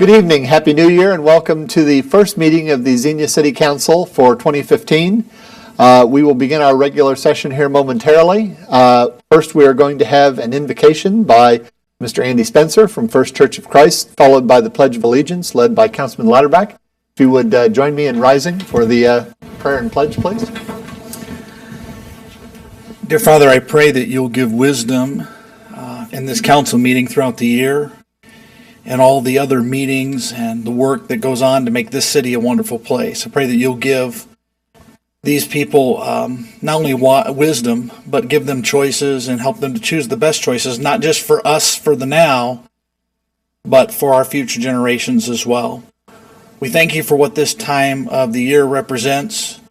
Good evening, Happy New Year, and welcome to the first meeting of the Xenia City Council for 2015. We will begin our regular session here momentarily. First, we are going to have an invocation by Mr. Andy Spencer from First Church of Christ, followed by the Pledge of Allegiance, led by Councilman Lauterbach. If you would join me in rising for the prayer and pledge, please. Dear Father, I pray that you'll give wisdom in this council meeting throughout the year and all the other meetings and the work that goes on to make this city a wonderful place. I pray that you'll give these people not only wisdom, but give them choices and help them to choose the best choices, not just for us for the now, but for our future generations as well. We thank you for what this time of the year represents.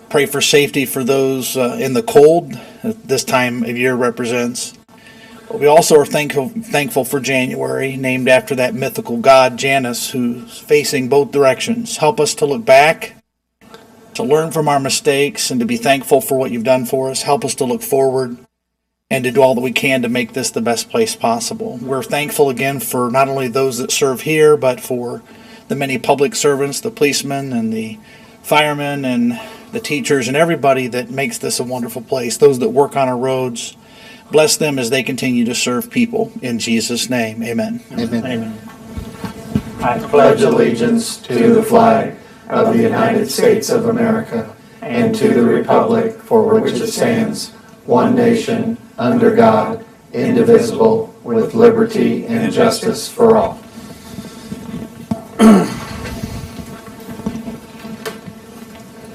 Pray for safety for those in the cold that this time of year represents. We also are thankful for January, named after that mythical god Janus, who's facing both directions. Help us to look back, to learn from our mistakes, and to be thankful for what you've done for us. Help us to look forward and to do all that we can to make this the best place possible. We're thankful again for not only those that serve here, but for the many public servants, the policemen and the firemen and the teachers and everybody that makes this a wonderful place, those that work on our roads. Bless them as they continue to serve people. In Jesus' name, amen. Amen. Amen. I pledge allegiance to the flag of the United States of America and to the republic for which it stands, one nation, under God, indivisible, with liberty and justice for all.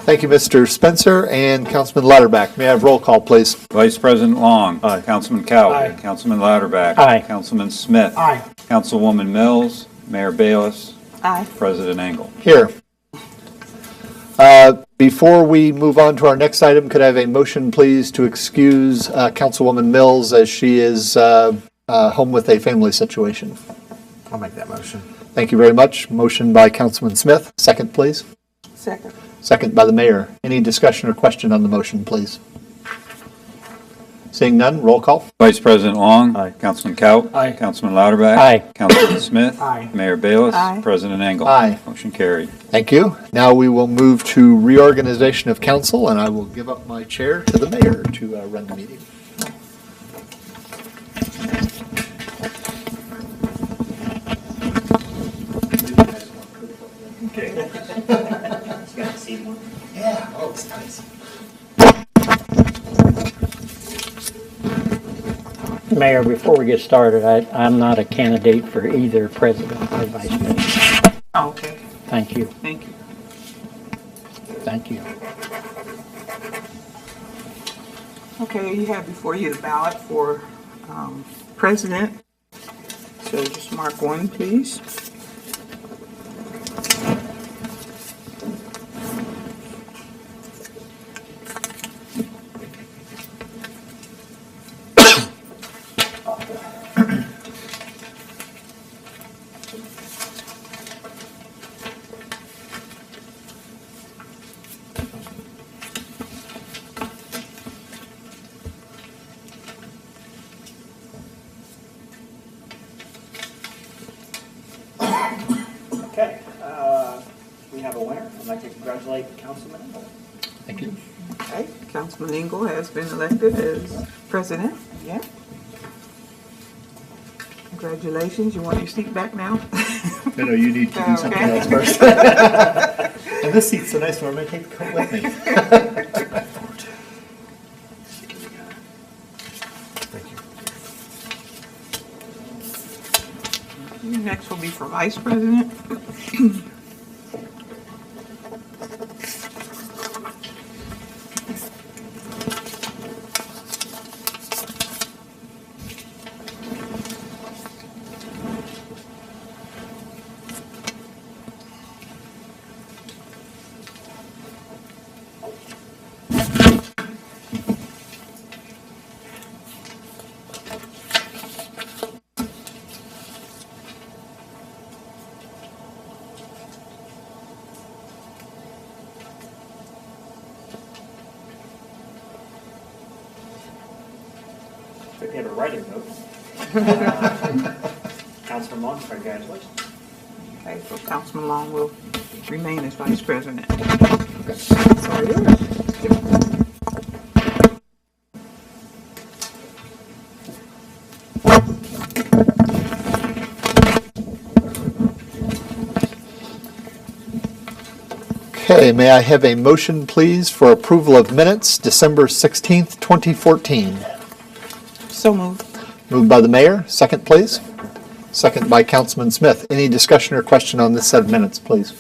Thank you, Mr. Spencer and Councilman Lauterbach. May I have roll call, please? Vice President Long. Aye. Councilman Cowley. Aye. Councilman Lauterbach. Aye. Councilman Smith. Aye. Councilwoman Mills. Mayor Bayless. Aye. President Engel. Here. Before we move on to our next item, could I have a motion, please, to excuse Councilwoman Mills as she is home with a family situation? I'll make that motion. Thank you very much. Motion by Councilman Smith. Second, please. Second. Second by the mayor. Any discussion or question on the motion, please? Seeing none, roll call. Vice President Long. Aye. Councilman Cowley. Aye. Councilman Lauterbach. Aye. Councilman Smith. Aye. Mayor Bayless. Aye. President Engel. Aye. Motion carried. Thank you. Now we will move to reorganization of council, and I will give up my chair to the mayor to run the meeting. Yeah, oh, it's nice. Mayor, before we get started, I'm not a candidate for either president or vice president. Oh, okay. Thank you. Thank you. Thank you. Okay, you have before you the ballot for president. So just mark one, please. Okay, we have a winner. I'd like to congratulate Councilman Engel. Thank you. Okay, Councilman Engel has been elected as president. Yeah. Congratulations. You want your seat back now? No, you need to do something Okay. else first. And this seat's so nice, I'm going to take the coat with me. Thank you. Next will be for vice president. We have a writing vote. Councilman Long, congratulations. Okay, so Councilman Long will remain as vice president. So yours. Okay, may I have a motion, please, for approval of minutes, December 16th, 2014? So moved. Moved by the mayor. Second, please. Second by Councilman Smith. Any discussion or question on this set of minutes, please?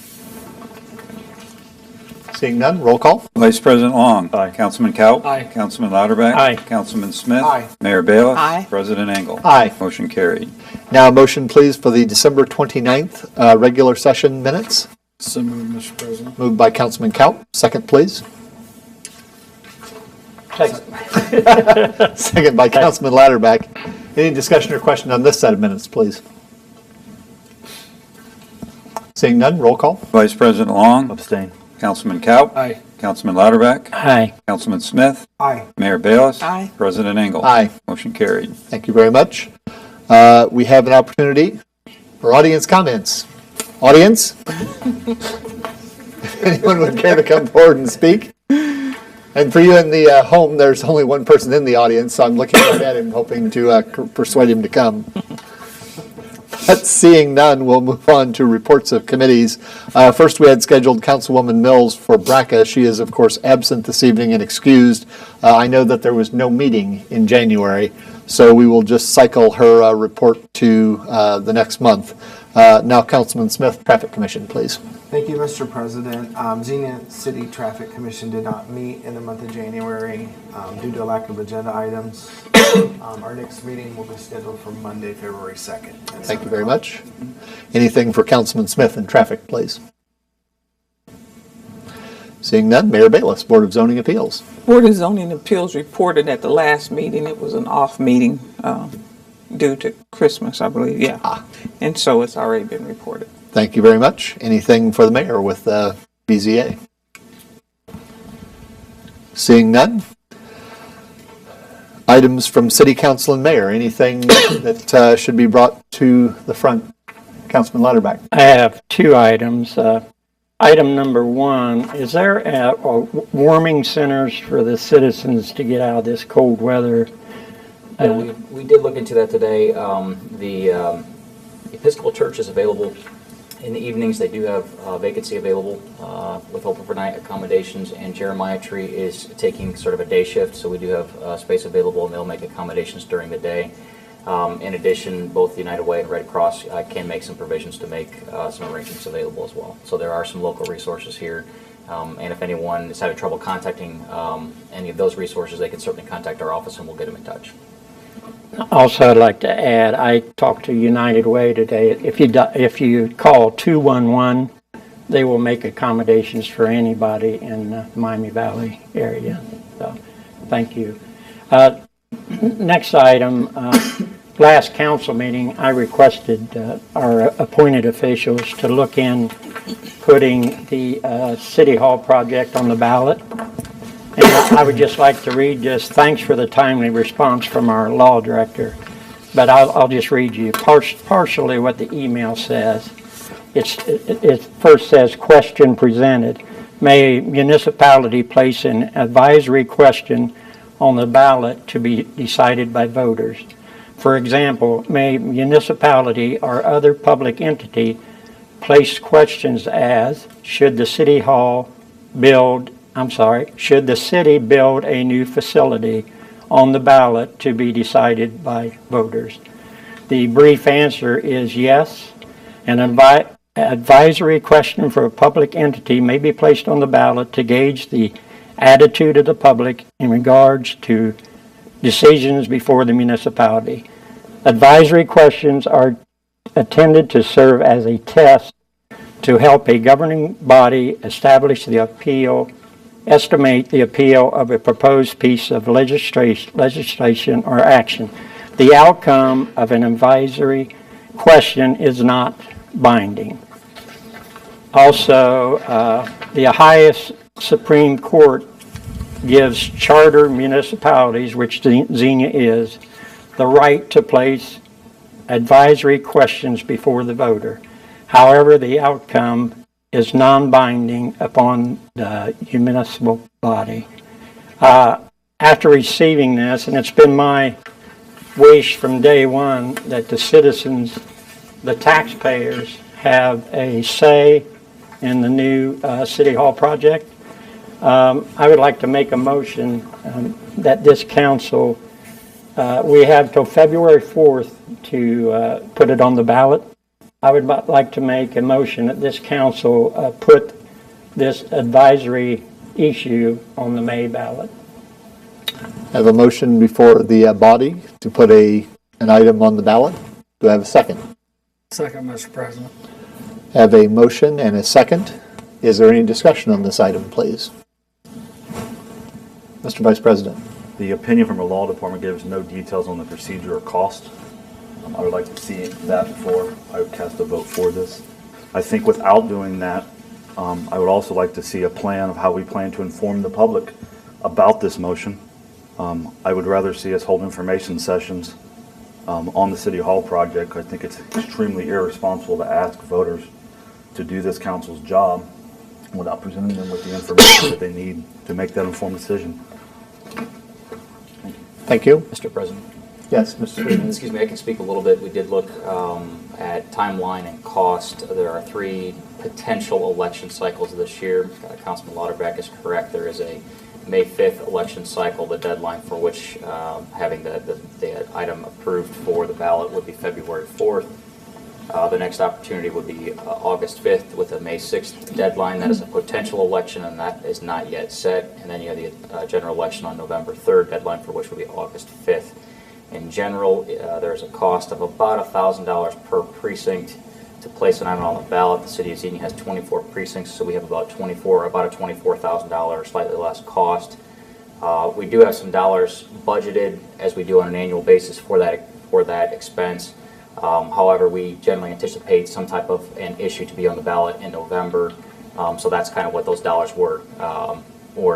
Seeing none, roll call. Vice President Long. Aye. Councilman Kaut. Aye. Councilman Lauterbach. Aye. Councilman Smith. Aye. Mayor Bailiff. Aye. President Engel. Aye. Motion carried. Now a motion, please, for the December 29th regular session minutes. So moved, Mr. President. Moved by Councilman Kaut. Second, please. Second. Second by Councilman Lauterbach. Any discussion or question on this set of minutes, please? Seeing none, roll call. Vice President Long. Abstain. Councilman Kaut. Aye. Councilman Lauterbach. Aye. Councilman Smith. Aye. Mayor Bailiff. Aye. President Engel. Aye. Motion carried. Thank you very much. We have an opportunity for audience comments. Audience? If anyone would care to come forward and speak? And for you in the home, there's only one person in the audience, so I'm looking right at him, hoping to persuade him to come. But seeing none, we'll move on to reports of committees. First, we had scheduled Councilwoman Mills for BRCA. She is, of course, absent this evening and excused. I know that there was no meeting in January, so we will just cycle her report to the next month. Now, Councilman Smith, Traffic Commission, please. Thank you, Mr. President. Xenia City Traffic Commission did not meet in the month of January due to a lack of agenda items. Our next meeting will be scheduled for Monday, February 2nd. Thank you very much. Anything for Councilman Smith in traffic, please? Seeing none, Mayor Bailiff, Board of Zoning Appeals. Board of Zoning Appeals reported at the last meeting, it was an off meeting due to Christmas, I believe, yeah. And so it's already been reported. Thank you very much. Anything for the mayor with BZA? Seeing none. Items from City Council and Mayor. Anything that should be brought to the front? Councilman Lauterbach. I have two items. Item number one, is there warming centers for the citizens to get out of this cold weather? Yeah, we did look into that today. The Episcopal Church is available in the evenings. They do have vacancy available with overnight accommodations, and Jeremiah Tree is taking sort of a day shift, so we do have space available, and they'll make accommodations during the day. In addition, both the United Way and Red Cross can make some provisions to make some arrangements available as well. So there are some local resources here, and if anyone is having trouble contacting any of those resources, they can certainly contact our office and we'll get them in touch. Also, I'd like to add, I talked to United Way today. If you call 211, they will make accommodations for anybody in the Miami Valley area. So, thank you. Next item, last council meeting, I requested our appointed officials to look in putting the City Hall project on the ballot. And I would just like to read just thanks for the timely response from our law director. But I'll just read you partially what the email says. It first says, question presented. May a municipality place an advisory question on the ballot to be decided by voters. For example, may municipality or other public entity place questions as, should the city build a new facility on the ballot to be decided by voters? The brief answer is yes. An advisory question for a public entity may be placed on the ballot to gauge the attitude of the public in regards to decisions before the municipality. Advisory questions are intended to serve as a test to help a governing body estimate the appeal of a proposed piece of legislation or action. The outcome of an advisory question is not binding. Also, the highest Supreme Court gives charter municipalities, which Xenia is, the right to place advisory questions before the voter. However, the outcome is non-binding upon the municipal body. After receiving this, and it's been my wish from day one that the citizens, the taxpayers, have a say in the new City Hall project, I would like to make a motion that this council, we have till February 4th to put it on the ballot. I would like to make a motion that this council put this advisory issue on the May ballot. I have a motion before the body to put an item on the ballot. Do I have a second? Second, Mr. President. I have a motion and a second. Is there any discussion on this item, please? Mr. Vice President. The opinion from the law department gives no details on the procedure or cost. I would like to see that before I would cast a vote for this. I think without doing that, I would also like to see a plan of how we plan to inform the public about this motion. I would rather see us hold information sessions on the City Hall project. I think it's extremely irresponsible to ask voters to do this council's job without presenting them with the information that they need to make that informed decision. Thank you. Mr. President. Yes, Mr. Freeman. Excuse me, I can speak a little bit. We did look at timeline and cost. There are 3 potential election cycles this year. Councilman Lauterbach is correct. There is a May 5th election cycle. The deadline for which having the item approved for the ballot would be February 4th. The next opportunity would be August 5th with a May 6th deadline. That is a potential election, and that is not yet set. And then you have the general election on November 3rd, deadline for which would be August 5th. In general, there's a cost of about $1,000 per precinct to place an item on the ballot. The city of Xenia has 24 precincts, so we have about a $24,000, slightly less cost. We do have some dollars budgeted, as we do on an annual basis, for that expense. However, we generally anticipate some type of an issue to be on the ballot in November, so that's kind of what those dollars were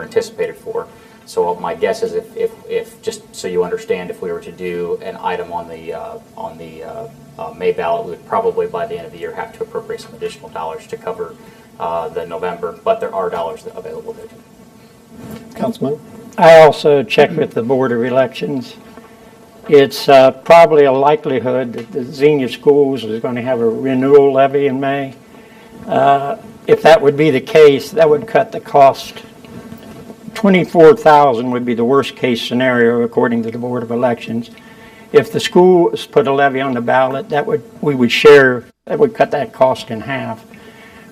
anticipated for. So my guess is if just so you understand, if we were to do an item on the May ballot, we would probably by the end of the year have to appropriate some additional dollars to cover the November, but there are dollars available there. Councilman. I also checked with the Board of Elections. It's probably a likelihood that the Xenia schools is going to have a renewal levy in May. If that would be the case, that would cut the cost. $24,000 would be the worst case scenario according to the Board of Elections. If the schools put a levy on the ballot, that would cut that cost in half,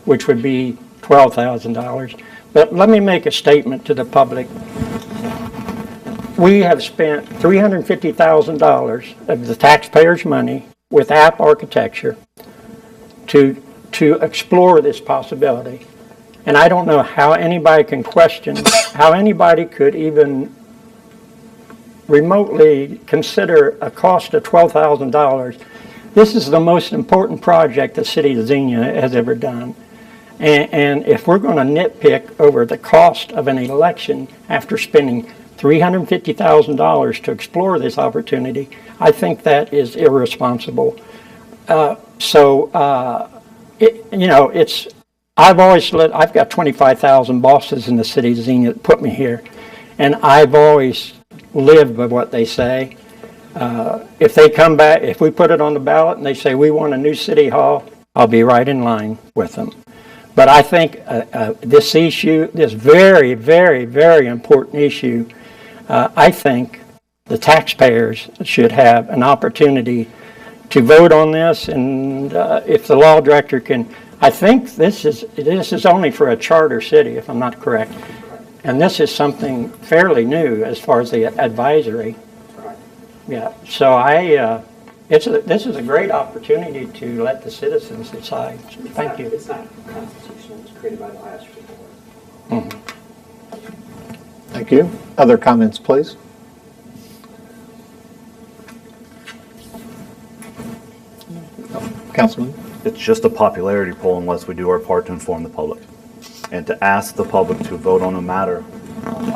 which would be $12,000. But let me make a statement to the public. We have spent $350,000 of the taxpayers' money with app architecture to explore this possibility. And I don't know how anybody can question, how anybody could even remotely consider a cost of $12,000. This is the most important project the city of Xenia has ever done. And if we're going to nitpick over the cost of an election after spending $350,000 to explore this opportunity, I think that is irresponsible. I've got 25,000 bosses in the city of Xenia that put me here, and I've always lived by what they say. If they come back, if we put it on the ballot and they say we want a new city hall, I'll be right in line with them. But I think this issue, this very, very, very important issue, I think the taxpayers should have an opportunity to vote on this, and if the law director can, I think this is only for a charter city, if I'm not correct, and this is something fairly new as far as the advisory. Yeah, so this is a great opportunity to let the citizens decide. Thank you. It's not constitutional. It's created by the Ohio Supreme Court. Mm-hmm. Thank you. Other comments, please? Councilman? It's just a popularity poll unless we do our part to inform the public. And to ask the public to vote on a matter,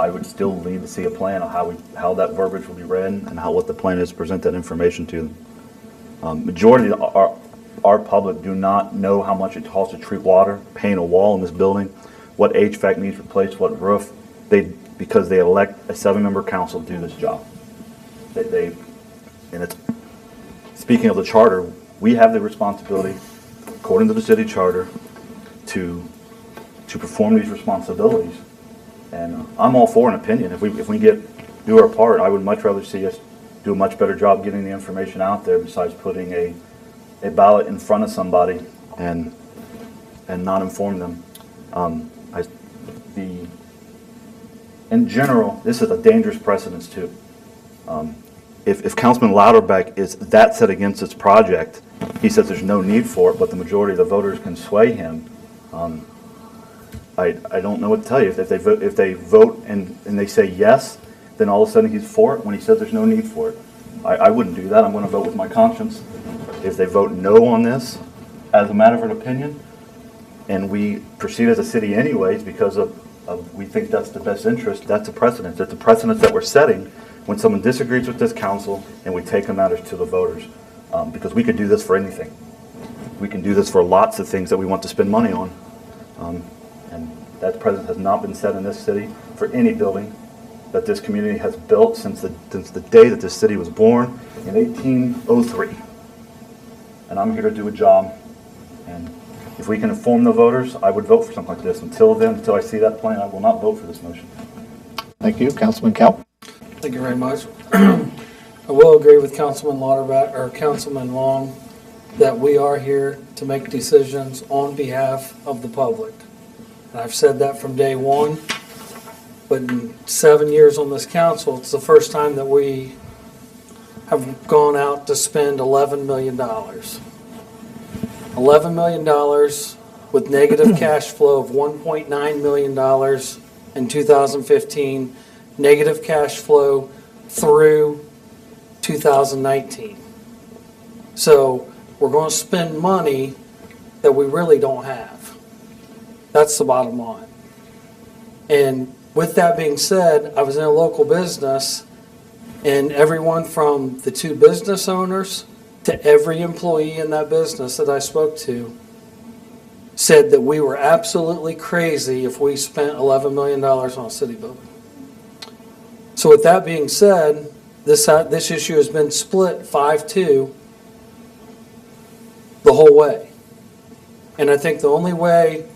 I would still need to see a plan of how that verbiage will be read and what the plan is to present that information to them. Majority of our public do not know how much it costs to treat water, paint a wall in this building, what HVAC needs replaced, what roof. Because they elect a 7-member council to do this job. And it's, speaking of the charter, we have the responsibility, according to the city charter, to perform these responsibilities. And I'm all for an opinion. If we do our part, I would much rather see us do a much better job getting the information out there besides putting a ballot in front of somebody and not inform them. In general, this is a dangerous precedence too. If Councilman Louderback is that set against this project, he says there's no need for it, but the majority of the voters can sway him. I don't know what to tell you. If they vote and they say yes, then all of a sudden he's for it when he says there's no need for it. I wouldn't do that. I'm going to vote with my conscience. If they vote no on this as a matter of an opinion, and we proceed as a city anyways because of we think that's the best interest, that's a precedent. That's a precedent that we're setting when someone disagrees with this council and we take the matters to the voters. Because we could do this for anything. We can do this for lots of things that we want to spend money on. And that precedent has not been set in this city for any building that this community has built since the day that this city was born in 1803. And I'm here to do a job. And if we can inform the voters, I would vote for something like this. Until then, until I see that plan, I will not vote for this motion. Thank you. Councilman Kell? Thank you very much. I will agree with Councilman Lauterbach or Councilman Long that we are here to make decisions on behalf of the public. And I've said that from day one, but in 7 years on this council, it's the first time that we have gone out to spend $11 million. $11 million with negative cash flow of $1.9 million in 2015, negative cash flow through 2019. So we're going to spend money that we really don't have. That's the bottom line. And with that being said, I was in a local business, and everyone from the 2 business owners to every employee in that business that I spoke to said that we were absolutely crazy if we spent $11 million on a city building. So with that being said, this issue has been split 5-2 the whole way. And I think the only way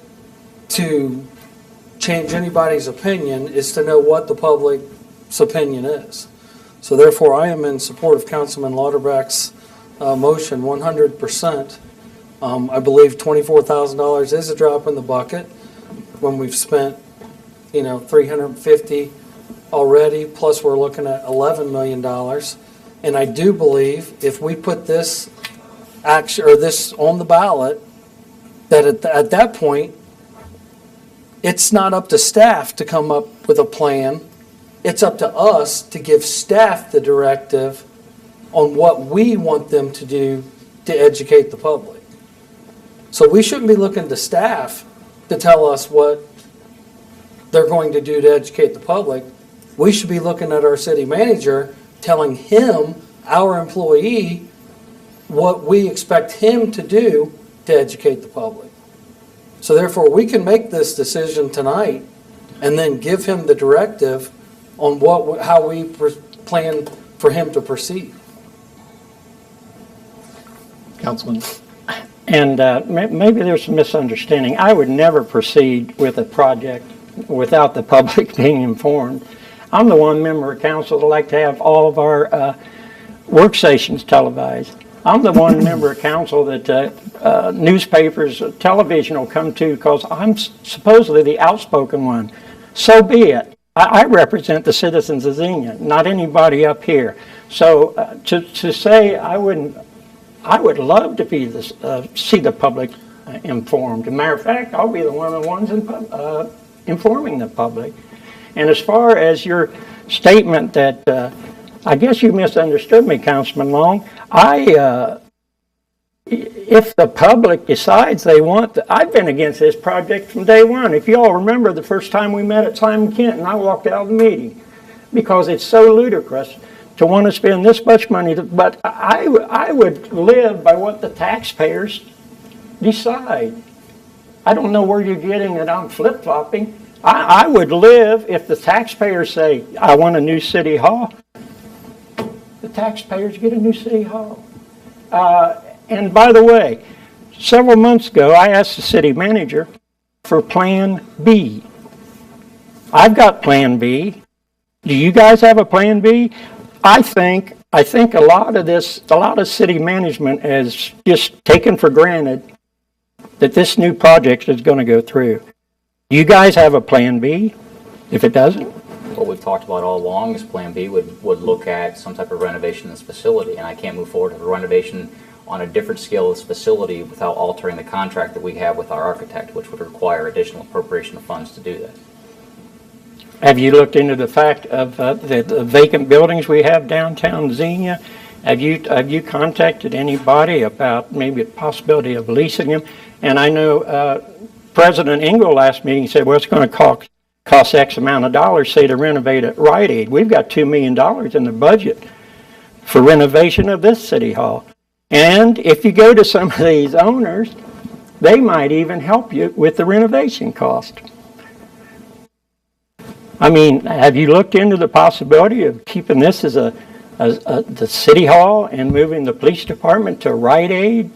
to change anybody's opinion is to know what the public's opinion is. So therefore, I am in support of Councilman Lauterbach's motion 100%. I believe $24,000 is a drop in the bucket when we've spent, $350 already, plus we're looking at $11 million. And I do believe if we put this action or this on the ballot, that at that point, it's not up to staff to come up with a plan. It's up to us to give staff the directive on what we want them to do to educate the public. So we shouldn't be looking to staff to tell us what they're going to do to educate the public. We should be looking at our city manager, telling him, our employee, what we expect him to do to educate the public. So therefore, we can make this decision tonight and then give him the directive on how we plan for him to proceed. Councilman? And maybe there's some misunderstanding. I would never proceed with a project without the public being informed. I'm the one member of council that like to have all of our work sessions televised. I'm the one member of council that newspapers, television will come to because I'm supposedly the outspoken one. So be it. I represent the citizens of Xenia, not anybody up here. So to say I would love to be see the public informed. As a matter of fact, I'll be one of the ones informing the public. And as far as your statement that I guess you misunderstood me, Councilman Long. If the public decides they want, I've been against this project from day one. If you all remember the first time we met at Simon Kent and I walked out of the meeting because it's so ludicrous to want to spend this much money, but I would live by what the taxpayers decide. I don't know where you're getting that I'm flip-flopping. I would live if the taxpayers say, I want a new city hall. The taxpayers get a new city hall. And by the way, several months ago, I asked the city manager for Plan B. I've got Plan B. Do you guys have a Plan B? I think a lot of city management has just taken for granted that this new project is going to go through. Do you guys have a Plan B? If it doesn't? What we've talked about all along is Plan B would look at some type of renovation in this facility, and I can't move forward with a renovation on a different scale of this facility without altering the contract that we have with our architect, which would require additional appropriation of funds to do that. Have you looked into the fact of the vacant buildings we have downtown Xenia? Have you contacted anybody about maybe the possibility of leasing them? And I know President Engel last meeting said, well, it's going to cost X amount of dollars, say, to renovate at Rite Aid. We've got $2 million in the budget for renovation of this city hall. And if you go to some of these owners, they might even help you with the renovation cost. I mean, have you looked into the possibility of keeping this as the city hall and moving the police department to Rite Aid?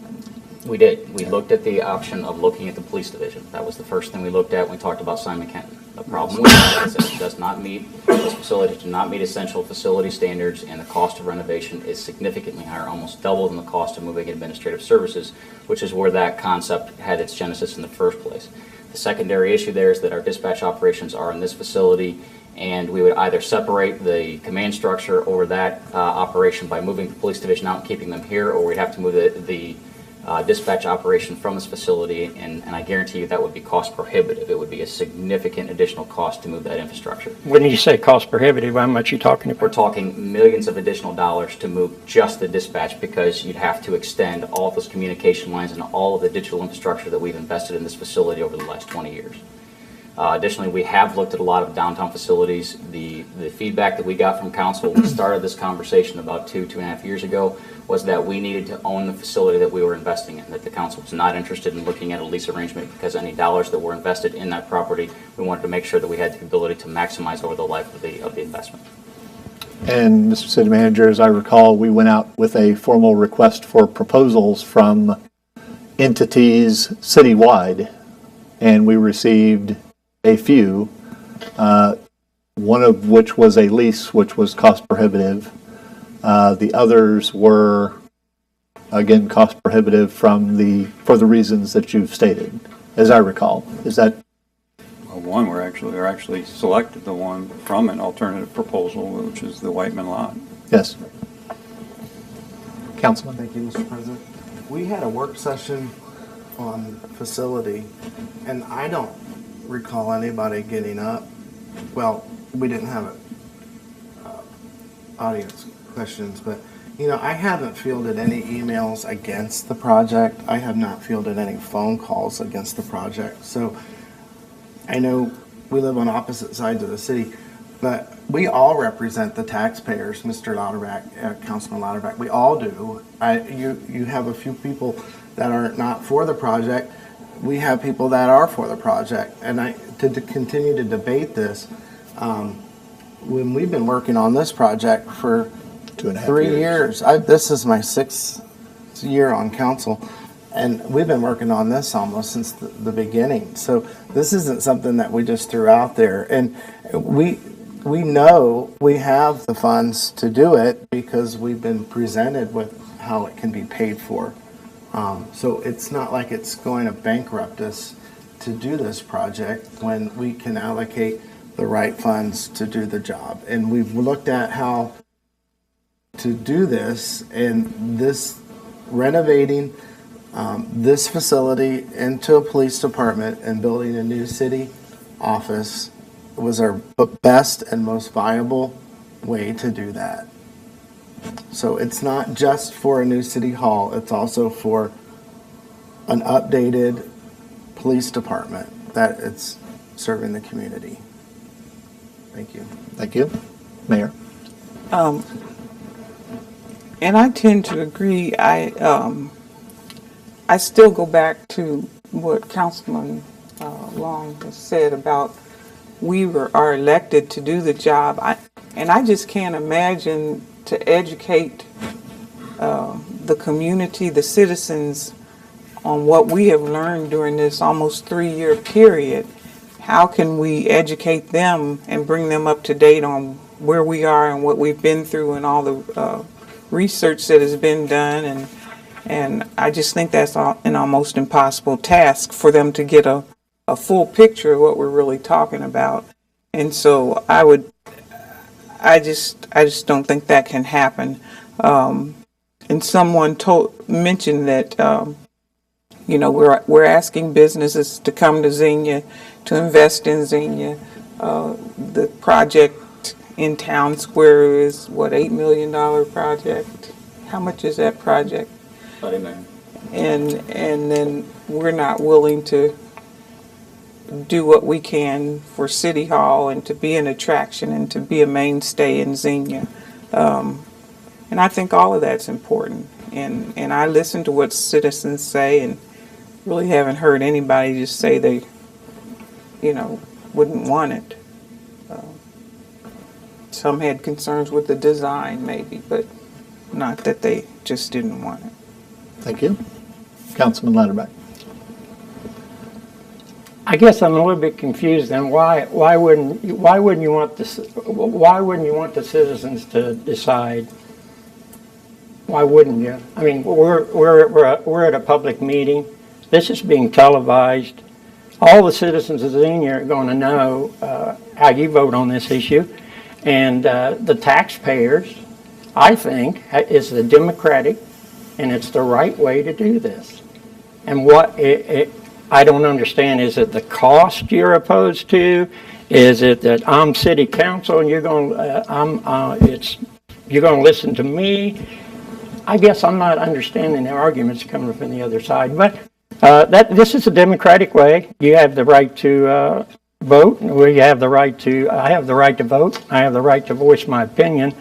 We did. We looked at the option of looking at the police division. That was the first thing we looked at when we talked about Simon Kenton. The problem with that is that it does not meet, this facility does not meet essential facility standards, and the cost of renovation is significantly higher, almost double than the cost of moving administrative services, which is where that concept had its genesis in the first place. The secondary issue there is that our dispatch operations are in this facility, and we would either separate the command structure over that operation by moving the police division out and keeping them here, or we'd have to move the dispatch operation from this facility, and I guarantee you that would be cost prohibitive. It would be a significant additional cost to move that infrastructure. When you say cost prohibitive, how much are you talking about? We're talking millions of additional dollars to move just the dispatch, because you'd have to extend all of those communication lines and all of the digital infrastructure that we've invested in this facility over the last 20 years. Additionally, we have looked at a lot of downtown facilities. The feedback that we got from council when we started this conversation about 2.5 years ago was that we needed to own the facility that we were investing in, that the council was not interested in looking at a lease arrangement because any dollars that were invested in that property, we wanted to make sure that we had the ability to maximize over the life of the investment. And Mr. City Manager, as I recall, we went out with a formal request for proposals from entities citywide, and we received a few, one of which was a lease, which was cost prohibitive. The others were, again, cost prohibitive for the reasons that you've stated, as I recall. Is that? Well, one, we actually selected the one from an alternative proposal, which is the Whiteman lot. Yes. Councilman. Thank you, Mr. President. We had a work session on facility, and I don't recall anybody getting up. Well, we didn't have audience questions, but I haven't fielded any emails against the project. I have not fielded any phone calls against the project. So I know we live on opposite sides of the city, but we all represent the taxpayers, Mr. Lauterbach, Councilman Lauterbach. We all do. You have a few people that are not for the project. We have people that are for the project, and to continue to debate this, when we've been working on this project for 2.5 3 years. This is my 6th year on council, and we've been working on this almost since the beginning. So this isn't something that we just threw out there, and we know we have the funds to do it because we've been presented with how it can be paid for. So it's not like it's going to bankrupt us to do this project when we can allocate the right funds to do the job. And we've looked at how to do this, and this renovating this facility into a police department and building a new city office was our best and most viable way to do that. So it's not just for a new city hall, it's also for an updated police department that it's serving the community. Thank you. Thank you. Mayor. And I tend to agree. I still go back to what Councilman Long has said about we are elected to do the job. And I just can't imagine to educate the community, the citizens, on what we have learned during this almost 3-year period. How can we educate them and bring them up to date on where we are and what we've been through and all the research that has been done? And I just think that's an almost impossible task for them to get a full picture of what we're really talking about. And so I just don't think that can happen. And someone mentioned that we're asking businesses to come to Xenia, to invest in Xenia. The project in Town Square is $8 million project. How much is that project? Amen. And then we're not willing to do what we can for City Hall and to be an attraction and to be a mainstay in Xenia. And I think all of that's important. And I listen to what citizens say and really haven't heard anybody just say they, wouldn't want it. Some had concerns with the design maybe, but not that they just didn't want it. Thank you. Councilman Latterback. I guess I'm a little bit confused then. Why wouldn't you want the citizens to decide? Why wouldn't you? I mean, we're at a public meeting. This is being televised. All the citizens of Xenia are going to know how you vote on this issue, and the taxpayers, I think, is the democratic, and it's the right way to do this. And what I don't understand, is it the cost you're opposed to? Is it that I'm city council and you're going to listen to me? I guess I'm not understanding the arguments coming from the other side. But this is a democratic way. You have the right to vote. I have the right to vote. I have the right to voice my opinion.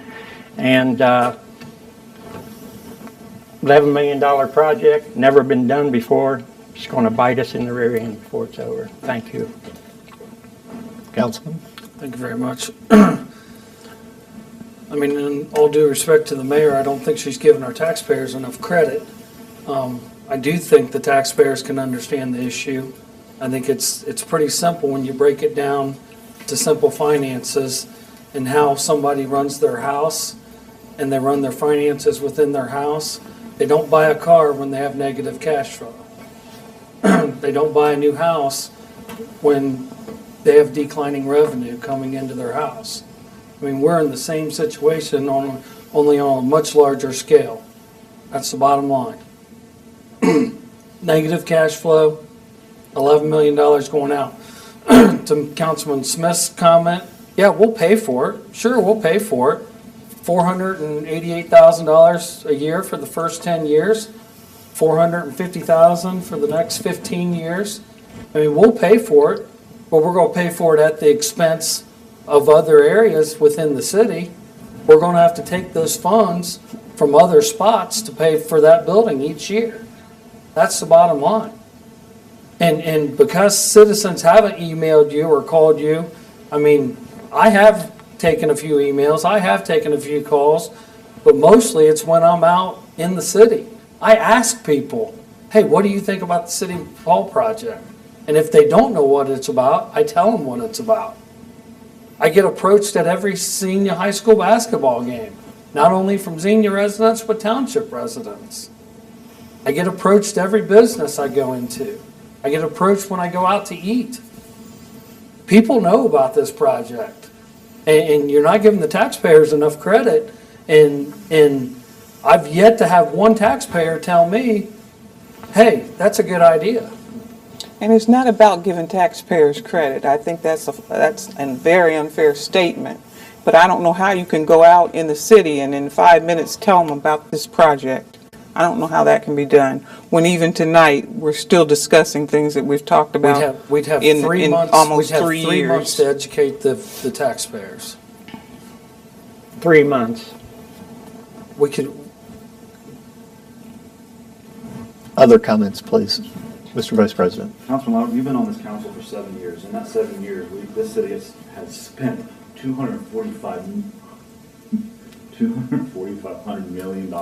And $11 million project, never been done before. It's going to bite us in the rear end before it's over. Thank you. Councilman? Thank you very much. I mean, in all due respect to the mayor, I don't think she's given our taxpayers enough credit. I do think the taxpayers can understand the issue. I think it's pretty simple when you break it down to simple finances and how somebody runs their house and they run their finances within their house. They don't buy a car when they have negative cash flow. They don't buy a new house when they have declining revenue coming into their house. I mean, we're in the same situation, only on a much larger scale. That's the bottom line. Negative cash flow, $11 million going out. To Councilman Smith's comment, yeah, we'll pay for it. Sure, we'll pay for it. $488,000 a year for the first 10 years. $450,000 for the next 15 years. I mean, we'll pay for it, but we're going to pay for it at the expense of other areas within the city. We're going to have to take those funds from other spots to pay for that building each year. That's the bottom line. And because citizens haven't emailed you or called you, I mean, I have taken a few emails, I have taken a few calls, but mostly it's when I'm out in the city. I ask people, hey, what do you think about the City Hall project? And if they don't know what it's about, I tell them what it's about. I get approached at every Xenia high school basketball game, not only from Xenia residents, but township residents. I get approached every business I go into. I get approached when I go out to eat. People know about this project, and you're not giving the taxpayers enough credit. And I've yet to have one taxpayer tell me, hey, that's a good idea. And it's not about giving taxpayers credit. I think that's a very unfair statement. But I don't know how you can go out in the city and in 5 minutes tell them about this project. I don't know how that can be done. When even tonight we're still discussing things that we've talked about. We'd have in 3 months. Almost we'd have 3 3 years. months to educate the taxpayers. 3 months. We could. Other comments, please. Mr. Vice President. Councilman Louder, you've been on this council for 7 years. In that 7 years, this city has spent $245 million.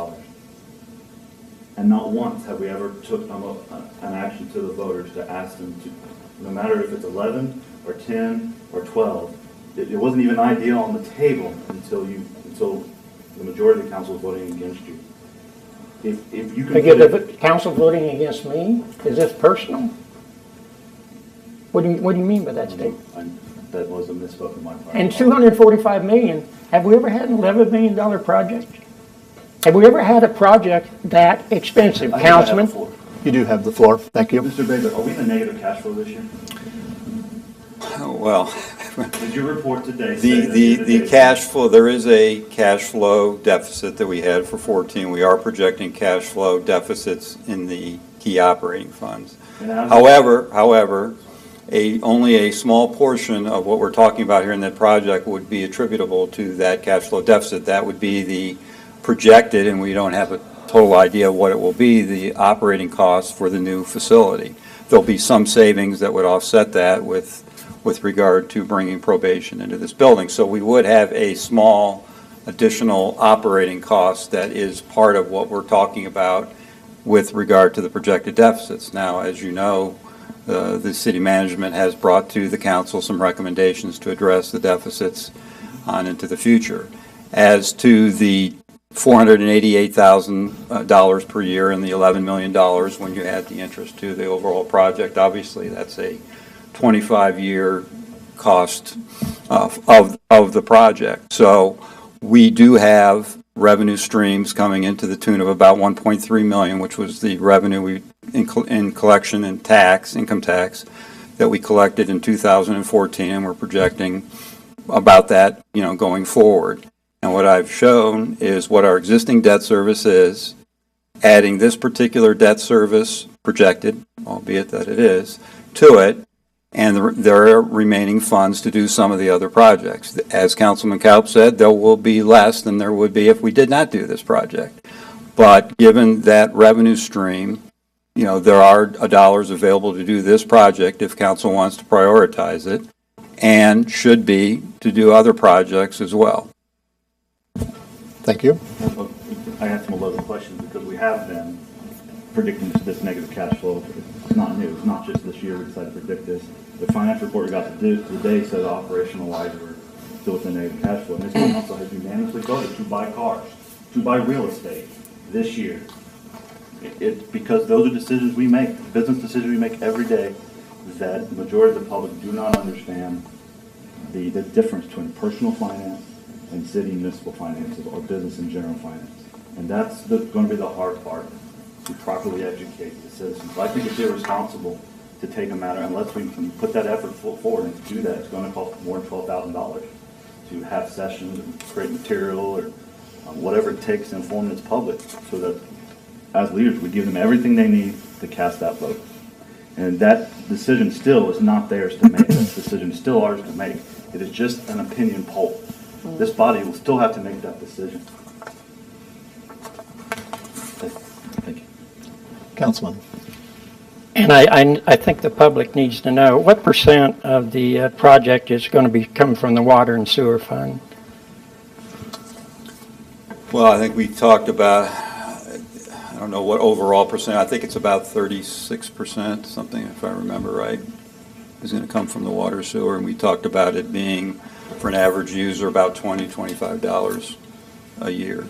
And not once have we ever took an action to the voters to ask them to, no matter if it's 11 or 10 or 12, it wasn't even an idea on the table until the majority of the council was voting against you. If you can The council voting against me? Is this personal? What do you mean by that statement? That was a misspoke on my part. And $245 million, have we ever had an $11 million project? Have we ever had a project that expensive, Councilman? You do have the floor. Thank you. Mr. Baker, are we in the negative cash flow this year? Well, Did your report today say the cash flow, there is a cash flow deficit that we had for 14. We are projecting cash flow deficits in the key operating funds. However, only a small portion of what we're talking about here in that project would be attributable to that cash flow deficit. That would be the projected, and we don't have a total idea of what it will be, the operating costs for the new facility. There'll be some savings that would offset that with regard to bringing probation into this building. So we would have a small additional operating cost that is part of what we're talking about with regard to the projected deficits. Now, as you know, the city management has brought to the council some recommendations to address the deficits on into the future. As to the $488,000 per year and the $11 million when you add the interest to the overall project, obviously that's a 25-year cost of the project. So we do have revenue streams coming into the tune of about $1.3 million, which was the revenue in collection and income tax that we collected in 2014, and we're projecting about that, going forward. And what I've shown is what our existing debt service is, adding this particular debt service projected, albeit that it is, to it, and there are remaining funds to do some of the other projects. As Councilman Kaup said, there will be less than there would be if we did not do this project. But given that revenue stream, there are dollars available to do this project if council wants to prioritize it, and should be to do other projects as well. Thank you. I have some loaded questions because we have been predicting this negative cash flow. It's not new. It's not just this year we decided to predict this. The financial report we got today said operational-wise we're still with a negative cash flow. And this council has unanimously voted to buy cars, to buy real estate this year. Because those are decisions we make, business decisions we make every day, that the majority of the public do not understand the difference between personal finance and city municipal finances, or business and general finance. And that's going to be the hard part, to properly educate the citizens. I think it's irresponsible to take a matter, unless we can put that effort forward, and to do that, it's going to cost more than $12,000 to have sessions and create material or whatever it takes to inform its public, so that as leaders we give them everything they need to cast that vote. And that decision still is not theirs to make. That decision is still ours to make. It is just an opinion poll. This body will still have to make that decision. Thank you. Councilman. And I think the public needs to know, what percent of the project is going to be coming from the water and sewer fund? Well, I think we talked about, I don't know what overall percent, I think it's about 36%, something, if I remember right, is going to come from the water sewer, and we talked about it being, for an average user, about $20, $25 a year.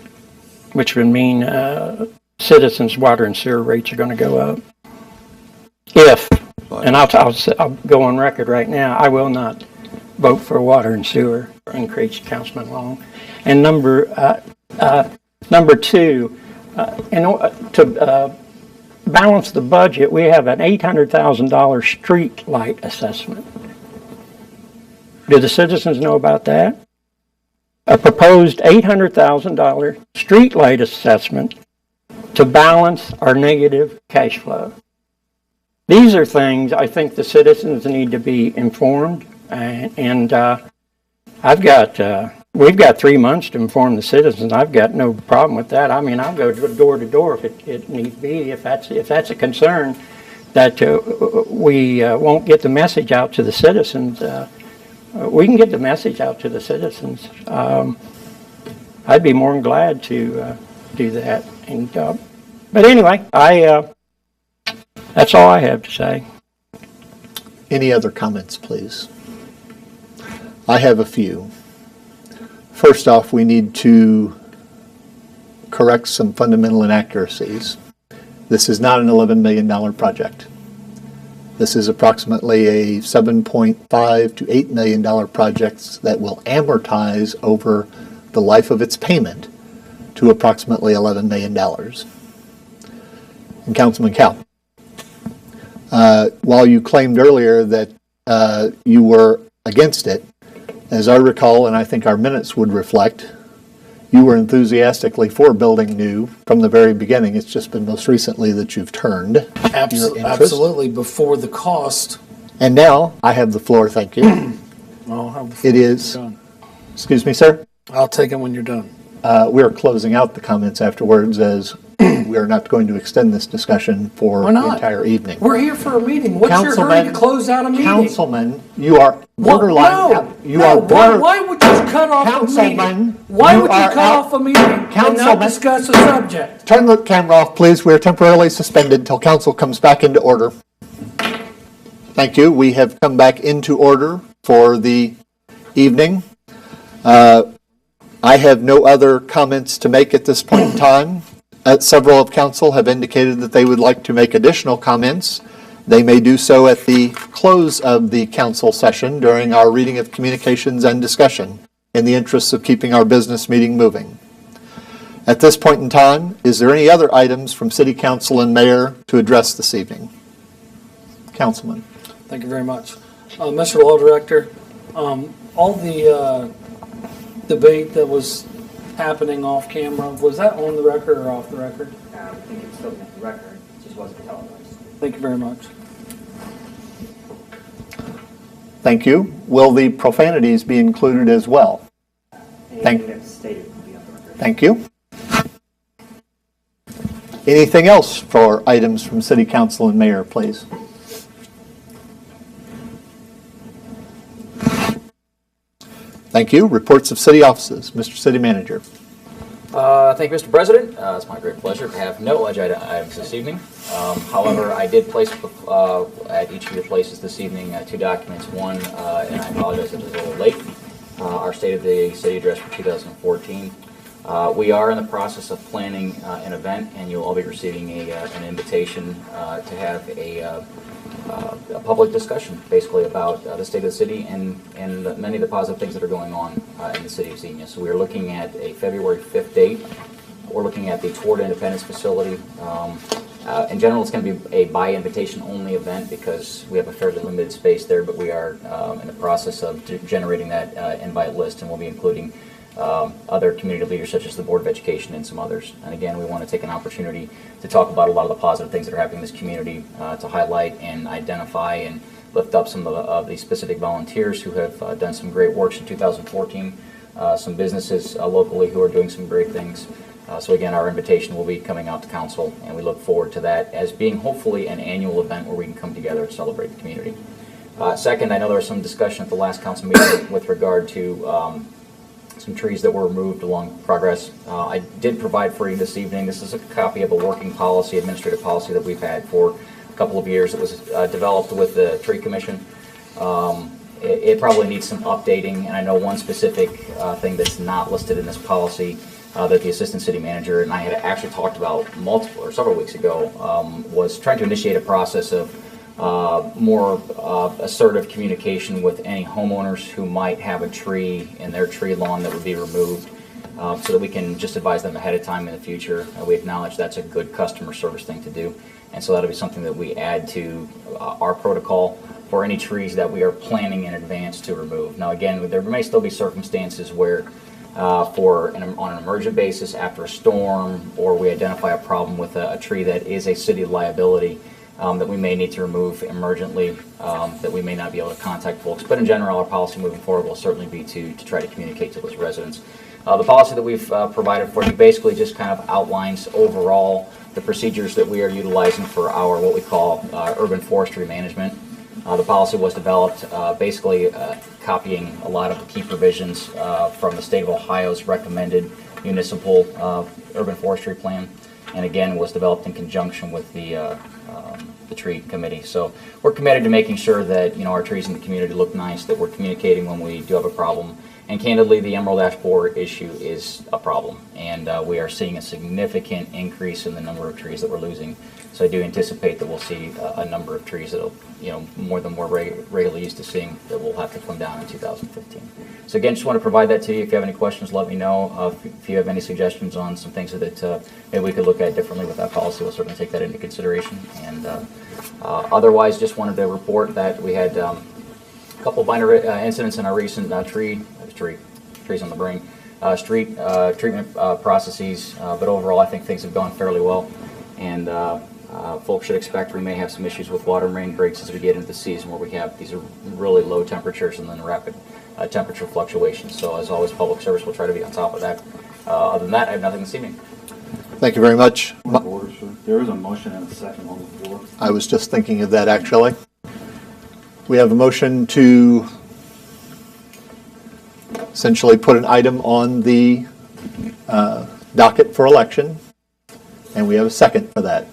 Which would mean citizens' water and sewer rates are going to go up. And I'll go on record right now, I will not vote for water and sewer increase, Councilman Long. And number two, to balance the budget, we have an $800,000 street light assessment. Do the citizens know about that? A proposed $800,000 street light assessment to balance our negative cash flow. These are things I think the citizens need to be informed, and I've got we've got 3 months to inform the citizens. I've got no problem with that. I mean, I'll go door to door if it needs be, if that's a concern that we won't get the message out to the citizens. We can get the message out to the citizens. I'd be more than glad to do that. And but anyway, that's all I have to say. Any other comments, please? I have a few. First off, we need to correct some fundamental inaccuracies. This is not an $11 million project. This is approximately a $7.5 to $8 million project that will amortize over the life of its payment to approximately $11 million. And Councilman Cow, while you claimed earlier that you were against it, as I recall, and I think our minutes would reflect, you were enthusiastically for building new from the very beginning. It's just been most recently that you've turned your interest. Absolutely, before the cost. And now I have the floor, thank you. I'll have the floor It is, done. excuse me, sir? I'll take it when you're done. We are closing out the comments afterwards, as we are not going to extend this discussion for Why the not? entire evening. We're here for a meeting. What's your hurry to close out a meeting? Councilman, you are borderline. Why would you cut off a meeting? Councilman, Why you would you are cut out- off a meeting and not Councilman. discuss a subject? Turn the camera off, please. We are temporarily suspended until council comes back into order. Thank you. We have come back into order for the evening. I have no other comments to make at this point in time. Several of council have indicated that they would like to make additional comments. They may do so at the close of the council session during our reading of communications and discussion, in the interests of keeping our business meeting moving. At this point in time, is there any other items from City Council and Mayor to address this evening? Councilman. Thank you very much. Mr. Law Director, all the debate that was happening off camera, was that on the record or off the record? I think it's still the record, it just wasn't televised. Thank you very much. Thank you. Will the profanities be included as well? Thank you. Anything else for items from City Council and Mayor, please? Thank you. Reports of city offices. Mr. City Manager. Thank you, Mr. President. It's my great pleasure to have no agenda items this evening. However, I did place at each of your places this evening 2 documents. One, and I apologize it was a little late, our State of the City Address for 2014. We are in the process of planning an event, and you'll all be receiving an invitation to have a public discussion, basically about the state of the city and many of the positive things that are going on in the city of Xenia. So we are looking at a February 5th date. We're looking at the Toward Independence facility. In general, it's going to be a by invitation only event because we have a fairly limited space there, but we are in the process of generating that invite list, and we'll be including other community leaders such as the Board of Education and some others. And again, we want to take an opportunity to talk about a lot of the positive things that are happening in this community, to highlight and identify and lift up some of the specific volunteers who have done some great works in 2014, some businesses locally who are doing some great things. So again, our invitation will be coming out to council, and we look forward to that as being hopefully an annual event where we can come together and celebrate the community. Second, I know there was some discussion at the last council meeting with regard to some trees that were removed along progress. I did provide for you this evening. This is a copy of a working policy, administrative policy that we've had for a couple of years. It was developed with the Tree Commission. It probably needs some updating, and I know one specific thing that's not listed in this policy that the Assistant City Manager and I had actually talked about several weeks ago was trying to initiate a process of more assertive communication with any homeowners who might have a tree in their tree lawn that would be removed, so that we can just advise them ahead of time in the future. We acknowledge that's a good customer service thing to do, and so that'll be something that we add to our protocol for any trees that we are planning in advance to remove. Now again, there may still be circumstances where on an emergent basis after a storm, or we identify a problem with a tree that is a city liability, that we may need to remove emergently, that we may not be able to contact folks. But in general, our policy moving forward will certainly be to try to communicate to those residents. The policy that we've provided for you basically just kind of outlines overall the procedures that we are utilizing for our what we call urban forestry management. The policy was developed basically copying a lot of the key provisions from the state of Ohio's recommended municipal urban forestry plan, and again was developed in conjunction with the tree committee. So we're committed to making sure that our trees in the community look nice, that we're communicating when we do have a problem. And candidly, the emerald ash borer issue is a problem, and we are seeing a significant increase in the number of trees that we're losing. So I do anticipate that we'll see a number of trees that'll, more than we're regularly used to seeing, that will have to come down in 2015. So again, just want to provide that to you. If you have any questions, let me know. If you have any suggestions on some things that maybe we could look at differently with that policy, we'll certainly take that into consideration. And otherwise, just wanted to report that we had a couple of minor incidents in our recent trees on the brain, street treatment processes, but overall I think things have gone fairly well, and folks should expect we may have some issues with water main breaks as we get into the season where we have these are really low temperatures and then rapid temperature fluctuations. So as always, public service will try to be on top of that. Other than that, I have nothing this evening. Thank you very much. There is a motion and a second on the floor. I was just thinking of that, actually. We have a motion to essentially put an item on the docket for election, and we have a second for that.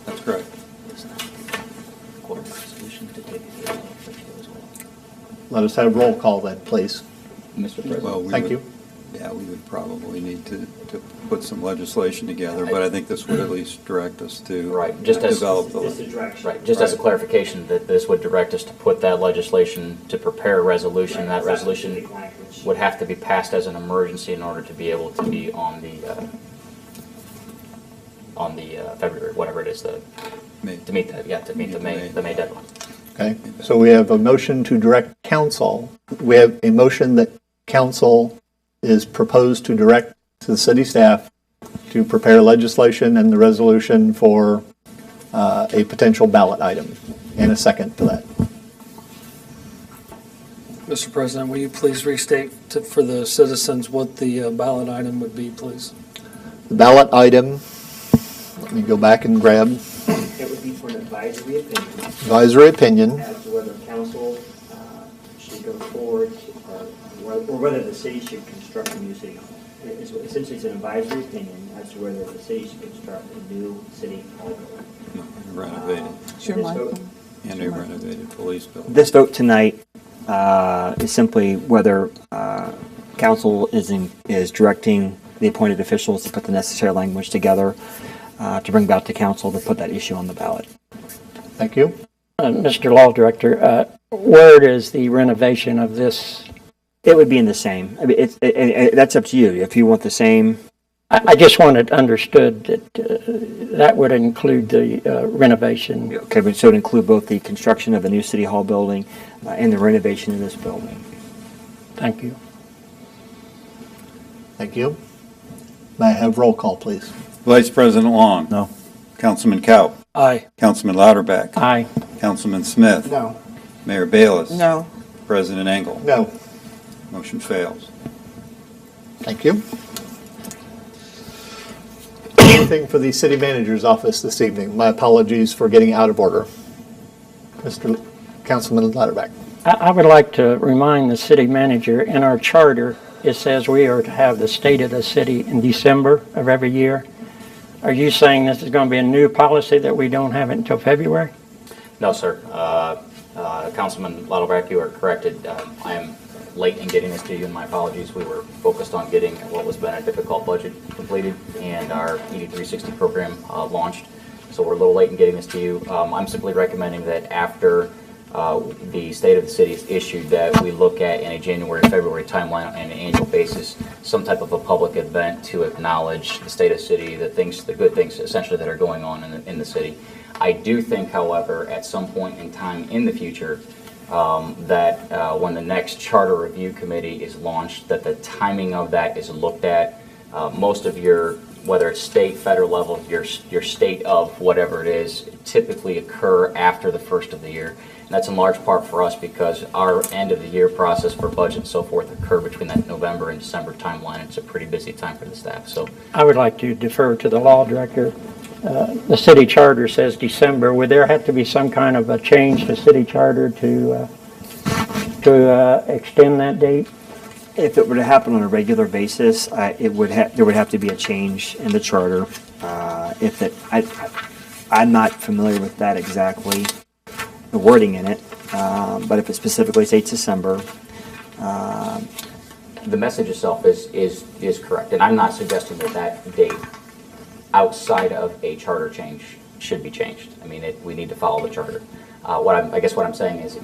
That's correct. Let us have roll call then, please. Mr. President. Well, Thank you. Yeah, we would probably need to put some legislation together, but I think this would at least direct us to Right, just as- develop the. Just a direction. Right, just as a clarification, that this would direct us to put that legislation, to prepare a resolution. That resolution would have to be passed as an emergency in order to be able to be on the February, whatever it is, to meet the May deadline. Okay, so we have a motion to direct council. We have a motion that council is proposed to direct to the city staff to prepare legislation and the resolution for a potential ballot item, and a second for that. Mr. President, will you please restate for the citizens what the ballot item would be, please? The ballot item, let me go back and grab It would be for an advisory opinion advisory opinion. as to whether council should go forward or whether the city should construct a new city hall. Essentially, it's an advisory opinion as to whether the city should construct a new city hall. Renovated, Sure, This Michael. vote- and a renovated police building. This vote tonight is simply whether council is directing the appointed officials to put the necessary language together to bring back to council to put that issue on the ballot. Thank you. Mr. Law Director, where is the renovation of this? It would be in the same. I mean, that's up to you. If you want the same, I just wanted understood that that would include the renovation. okay, but so it would include both the construction of a new city hall building and the renovation of this building. Thank you. Thank you. May I have roll call, please? Vice President Long. No. Councilman Kaup. Aye. Councilman Lauterbach. Aye. Councilman Smith. No. Mayor Bayless. No. President Engel. No. Motion fails. Thank you. Anything for the city manager's office this evening? My apologies for getting out of order. Mr. Councilman Lauterbach. I would like to remind the city manager, in our charter, it says we are to have the state of the city in December of every year. Are you saying this is going to be a new policy that we don't have it until February? No, sir. Councilman Lauterbach, you are corrected. I am late in getting this to you, and my apologies. We were focused on getting what was been a difficult budget completed and our ED 360 program launched. So we're a little late in getting this to you. I'm simply recommending that after the state of the city is issued, that we look at in a January, February timeline on an annual basis, some type of a public event to acknowledge the state of the city, the good things essentially that are going on in the city. I do think, however, at some point in time in the future, that when the next charter review committee is launched, that the timing of that is looked at. Most of your whether it's state, federal level, your state of whatever it is, typically occur after the first of the year. And that's in large part for us because our end of the year process for budget and so forth occur between that November and December timeline. It's a pretty busy time for the staff. So I would like to defer to the law director. The city charter says December. Would there have to be some kind of a change to city charter to extend that date? If it were to happen on a regular basis, there would have to be a change in the charter. I'm not familiar with that exactly, the wording in it, but if it specifically states December. the message itself is correct. And I'm not suggesting that date outside of a charter change should be changed. I mean, we need to follow the charter. I guess what I'm saying is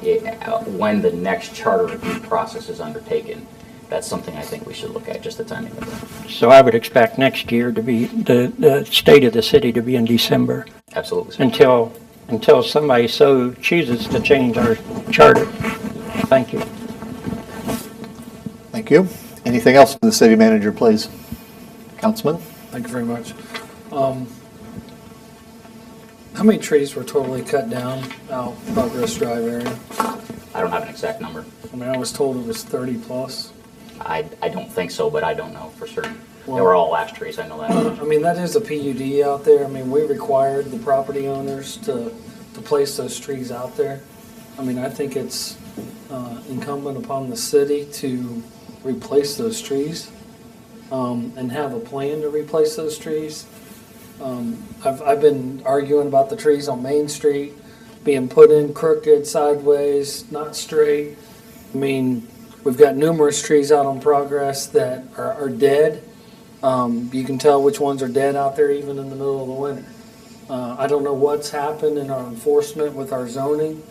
when the next charter review process is undertaken, that's something I think we should look at, just the timing of it. So I would expect next year to be, the state of the city to be in December. Absolutely. Until somebody so chooses to change our charter. Thank you. Thank you. Anything else from the city manager, please? Councilman? Thank you very much. How many trees were totally cut down out Progress Drive area? I don't have an exact number. I mean, I was told it was 30 plus. I don't think so, but I don't know for certain. Well, they were all ash trees, I know that. I mean, that is a PUD out there. I mean, we required the property owners to place those trees out there. I mean, I think it's incumbent upon the city to replace those trees and have a plan to replace those trees. I've been arguing about the trees on Main Street being put in crooked, sideways, not straight. I mean, we've got numerous trees out on Progress that are dead. You can tell which ones are dead out there even in the middle of the winter. I don't know what's happened in our enforcement with our zoning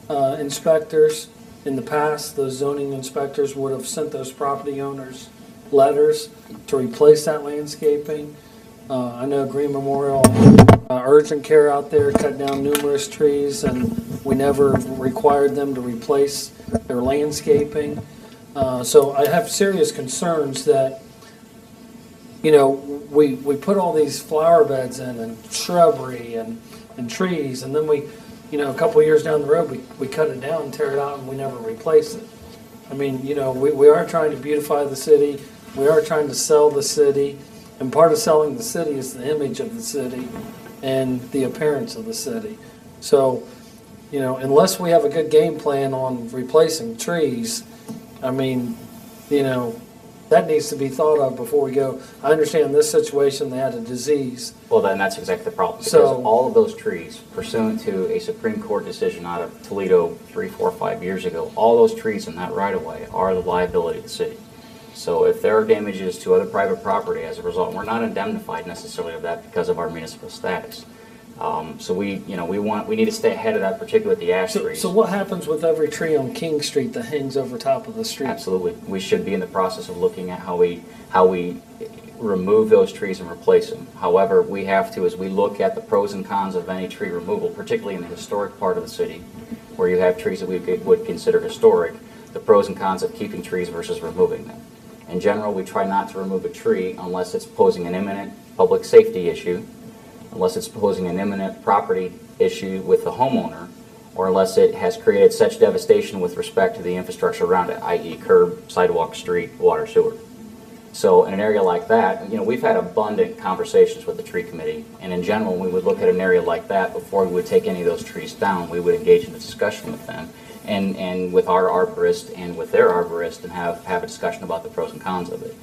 inspectors. In the past, those zoning inspectors would have sent those property owners letters to replace that landscaping. I know Green Memorial Urgent Care out there cut down numerous trees, and we never required them to replace their landscaping. So I have serious concerns that, you know, we put all these flower beds in and shrubbery and trees, and then we, you know, a couple of years down the road, we cut it down, tear it out, and we never replace it. I mean, you know, we are trying to beautify the city. We are trying to sell the city. And part of selling the city is the image of the city and the appearance of the city. So, you know, unless we have a good game plan on replacing trees, I mean, you know, that needs to be thought of before we go. I understand this situation, they had a disease. Well, then that's exactly the problem. Because So- all of those trees, pursuant to a Supreme Court decision out of Toledo 3, 4, 5 years ago, all those trees in that right-of-way are the liability of the city. So if there are damages to other private property as a result, we're not indemnified necessarily of that because of our municipal status. So we need to stay ahead of that, particularly with the ash trees. So what happens with every tree on King Street that hangs over top of the street? Absolutely. We should be in the process of looking at how we remove those trees and replace them. However, we have to, as we look at the pros and cons of any tree removal, particularly in the historic part of the city, where you have trees that we would consider historic, the pros and cons of keeping trees versus removing them. In general, we try not to remove a tree unless it's posing an imminent public safety issue, unless it's posing an imminent property issue with the homeowner, or unless it has created such devastation with respect to the infrastructure around it, i.e. curb, sidewalk, street, water, sewer. So in an area like that, you know, we've had abundant conversations with the tree committee, and in general, when we would look at an area like that, before we would take any of those trees down, we would engage in a discussion with them, and with our arborist and with their arborist, and have a discussion about the pros and cons of it.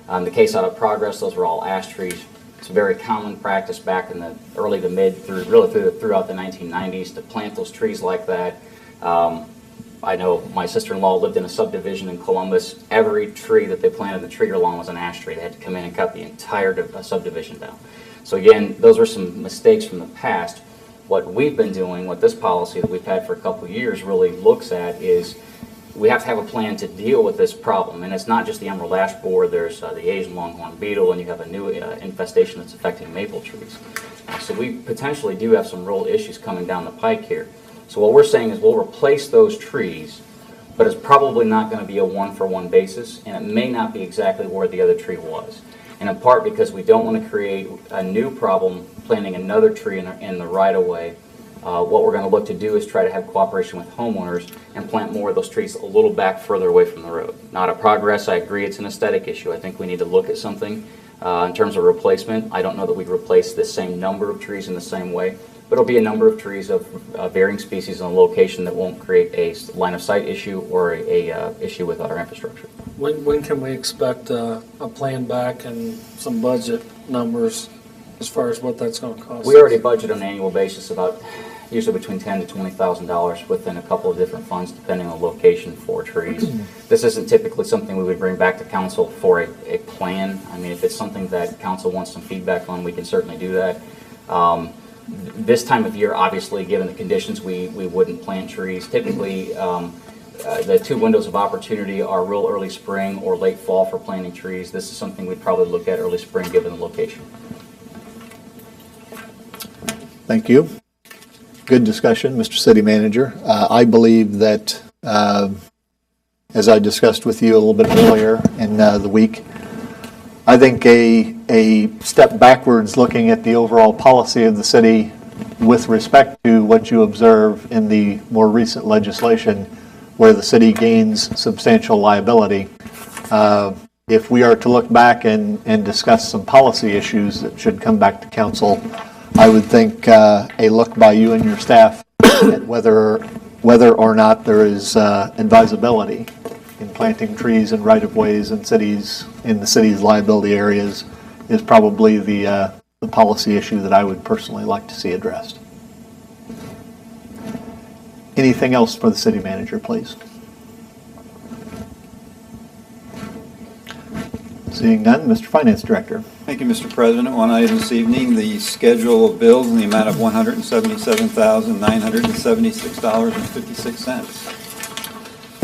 The case out of Progress, those were all ash trees. It's a very common practice back in the early to mid, throughout the 1990s to plant those trees like that. I know my sister-in-law lived in a subdivision in Columbus. Every tree that they planted the tree along was an ash tree. They had to come in and cut the entire subdivision down. So again, those were some mistakes from the past. What we've been doing, what this policy that we've had for a couple of years really looks at is we have to have a plan to deal with this problem. And it's not just the emerald ash borer, there's the Asian longhorn beetle, and you have a new infestation that's affecting maple trees. So we potentially do have some real issues coming down the pike here. So what we're saying is we'll replace those trees, but it's probably not going to be a one-for-one basis, and it may not be exactly where the other tree was. and in part because we don't want to create a new problem planting another tree in the right-of-way. What we're going to look to do is try to have cooperation with homeowners and plant more of those trees a little back further away from the road. Not a progress, I agree it's an aesthetic issue. I think we need to look at something in terms of replacement. I don't know that we'd replace the same number of trees in the same way, but it'll be a number of trees of varying species on a location that won't create a line of sight issue or a issue with our infrastructure. When can we expect a plan back and some budget numbers as far as what that's going to cost? We already budget on an annual basis about usually between $10,000 to $20,000 within a couple of different funds depending on location for trees. This isn't typically something we would bring back to council for a plan. I mean, if it's something that council wants some feedback on, we can certainly do that. This time of year, obviously, given the conditions, we wouldn't plant trees. Typically, the two windows of opportunity are real early spring or late fall for planting trees. This is something we'd probably look at early spring given the location. Thank you. Good discussion, Mr. City Manager. I believe that, as I discussed with you a little bit earlier in the week, I think a step backwards looking at the overall policy of the city with respect to what you observe in the more recent legislation where the city gains substantial liability. If we are to look back and discuss some policy issues that should come back to council, I would think a look by you and your staff at whether or not there is advisability in planting trees in right-of-ways in cities, in the city's liability areas, is probably the policy issue that I would personally like to see addressed. Anything else for the city manager, please? Seeing none, Mr. Finance Director. Thank you, Mr. President. One item this evening, the schedule of bills in the amount of $177,976.56.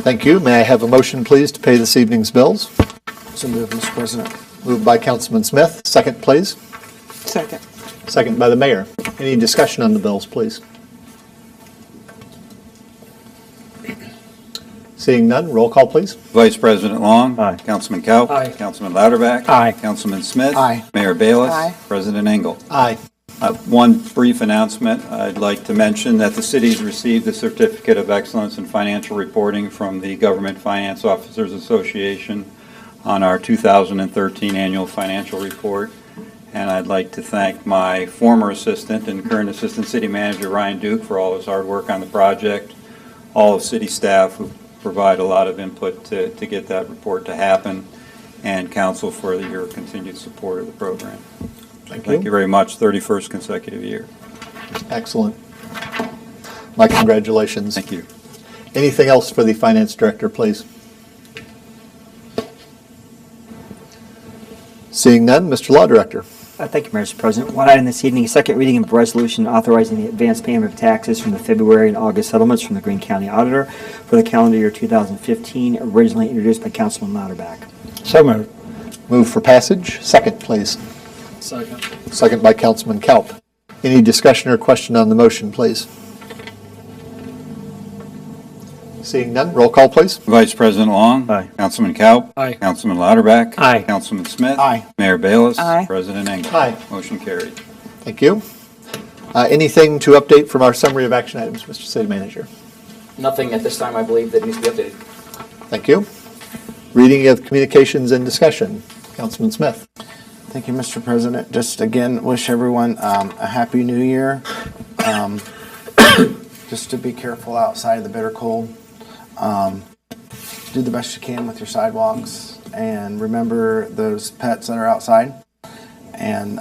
Thank you. May I have a motion, please, to pay this evening's bills? So moved, Mr. President. Moved by Councilman Smith. Second, please. Second. Second by the mayor. Any discussion on the bills, please? Seeing none, roll call, please. Vice President Long. Aye. Councilman Kaup. Aye. Councilman Lauterbach. Aye. Councilman Smith. Aye. Mayor Bayless. Aye. President Engel. Aye. One brief announcement. I'd like to mention that the city's received a Certificate of Excellence in Financial Reporting from the Government Finance Officers Association on our 2013 annual financial report. And I'd like to thank my former assistant and current assistant city manager, Ryan Duke, for all his hard work on the project, all of city staff who provide a lot of input to get that report to happen, and council for your continued support of the program. Thank Thank you very much. 31st consecutive year. Excellent. My congratulations. Thank you. Anything else for the finance director, please? Seeing none, Mr. Law Director. Thank you, Mr. President. One item this evening, second reading of a resolution authorizing the advance payment of taxes from the February and August settlements from the Greene County Auditor for the calendar year 2015, originally introduced by Councilman Lauterbach. So moved. Move for passage. Second, please. Second. Second by Councilman Kaup. Any discussion or question on the motion, please? Seeing none, roll call, please. Vice President Long. Aye. Councilman Kaup. Aye. Councilman Lauterbach. Aye. Councilman Smith. Aye. Mayor Bayless. Aye. President Engel. Aye. Motion carried. Thank you. Anything to update from our summary of action items, Mr. City Manager? Nothing at this time, I believe, that needs to be updated. Thank you. Reading of communications and discussion. Councilman Smith. Thank you, Mr. President. Just again, wish everyone a happy new year. Just to be careful outside of the bitter cold. Do the best you can with your sidewalks, and remember those pets that are outside, and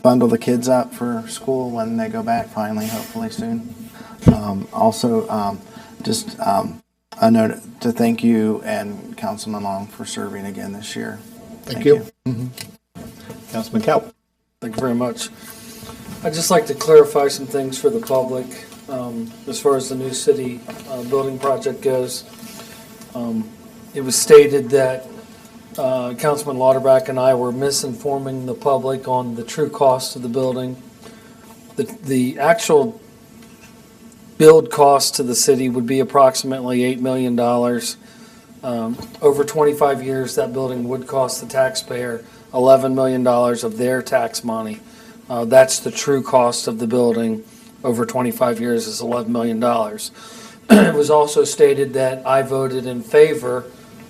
bundle the kids up for school when they go back finally, hopefully soon. Just a note to thank you and Councilman Long for serving again this year. Thank you. Councilman Kaup. Thank you very much. I'd just like to clarify some things for the public as far as the new city building project goes. It was stated that Councilman Lauterbach and I were misinforming the public on the true cost of the building. The actual build cost to the city would be approximately $8 million. Over 25 years, that building would cost the taxpayer $11 million of their tax money. That's the true cost of the building over 25 years is $11 million. It was also stated that I voted in favor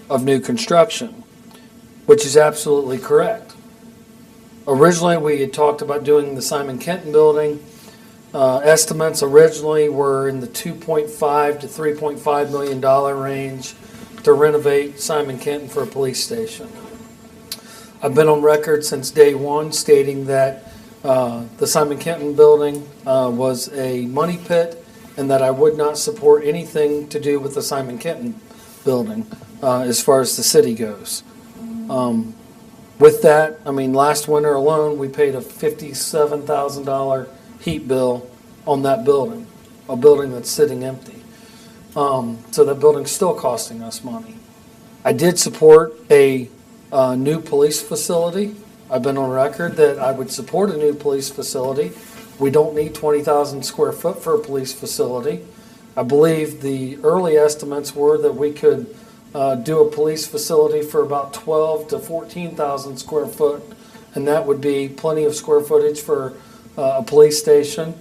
of new construction, which is absolutely correct. Originally, we had talked about doing the Simon Kenton building. Estimates originally were in the $2.5 to $3.5 million range to renovate Simon Kenton for a police station. I've been on record since day one stating that the Simon Kenton building was a money pit and that I would not support anything to do with the Simon Kenton building as far as the city goes. With that, I mean, last winter alone, we paid a $57,000 heat bill on that building, a building that's sitting empty. So that building's still costing us money. I did support a new police facility. I've been on record that I would support a new police facility. We don't need 20,000 square foot for a police facility. I believe the early estimates were that we could do a police facility for about 12 to 14,000 square foot, and that would be plenty of square footage for a police station.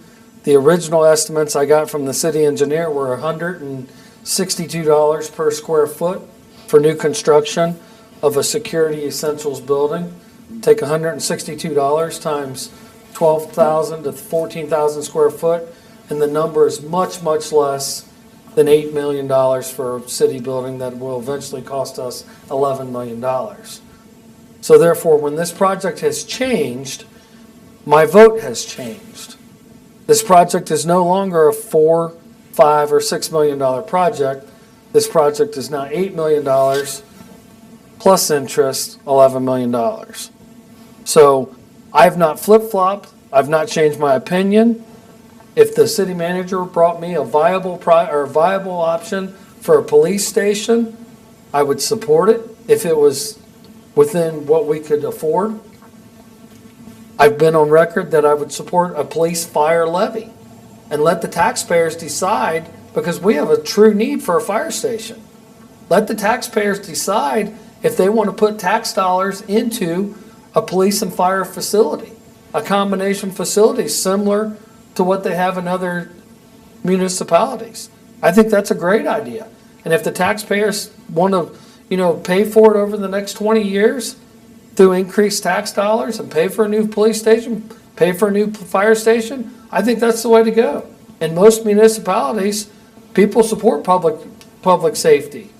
The original estimates I got from the city engineer were $162 per square foot for new construction of a security essentials building. Take $162 times 12,000 to 14,000 square foot, and the number is much, much less than $8 million for a city building that will eventually cost us $11 million. So therefore, when this project has changed, my vote has changed. This project is no longer a $4, $5, or $6 million project. This project is now $8 million plus interest, $11 million. So I've not flip-flopped. I've not changed my opinion. If the city manager brought me a viable option for a police station, I would support it if it was within what we could afford. I've been on record that I would support a police fire levy and let the taxpayers decide, because we have a true need for a fire station. Let the taxpayers decide if they want to put tax dollars into a police and fire facility, a combination facility similar to what they have in other municipalities. I think that's a great idea. And if the taxpayers want to, pay for it over the next 20 years through increased tax dollars and pay for a new police station, pay for a new fire station, I think that's the way to go. In most municipalities, people support public safety.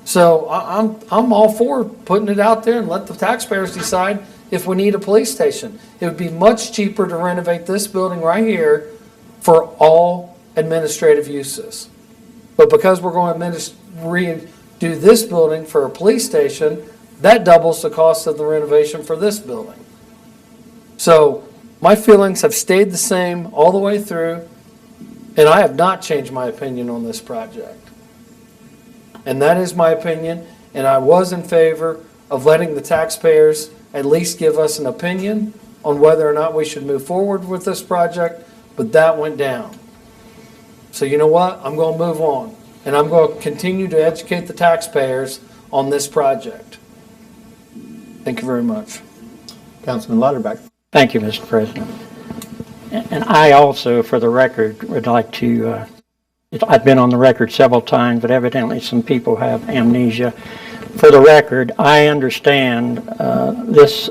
So I'm all for putting it out there and let the taxpayers decide if we need a police station. It would be much cheaper to renovate this building right here for all administrative uses. But because we're going to redo this building for a police station, that doubles the cost of the renovation for this building. So my feelings have stayed the same all the way through, and I have not changed my opinion on this project. And that is my opinion, and I was in favor of letting the taxpayers at least give us an opinion on whether or not we should move forward with this project, but that went down. So you know what? I'm going to move on, and I'm going to continue to educate the taxpayers on this project. Thank you very much. Councilman Lauterbach. Thank you, Mr. President. And I also, for the record, would like to, I've been on the record several times, but evidently some people have amnesia. For the record, I understand this,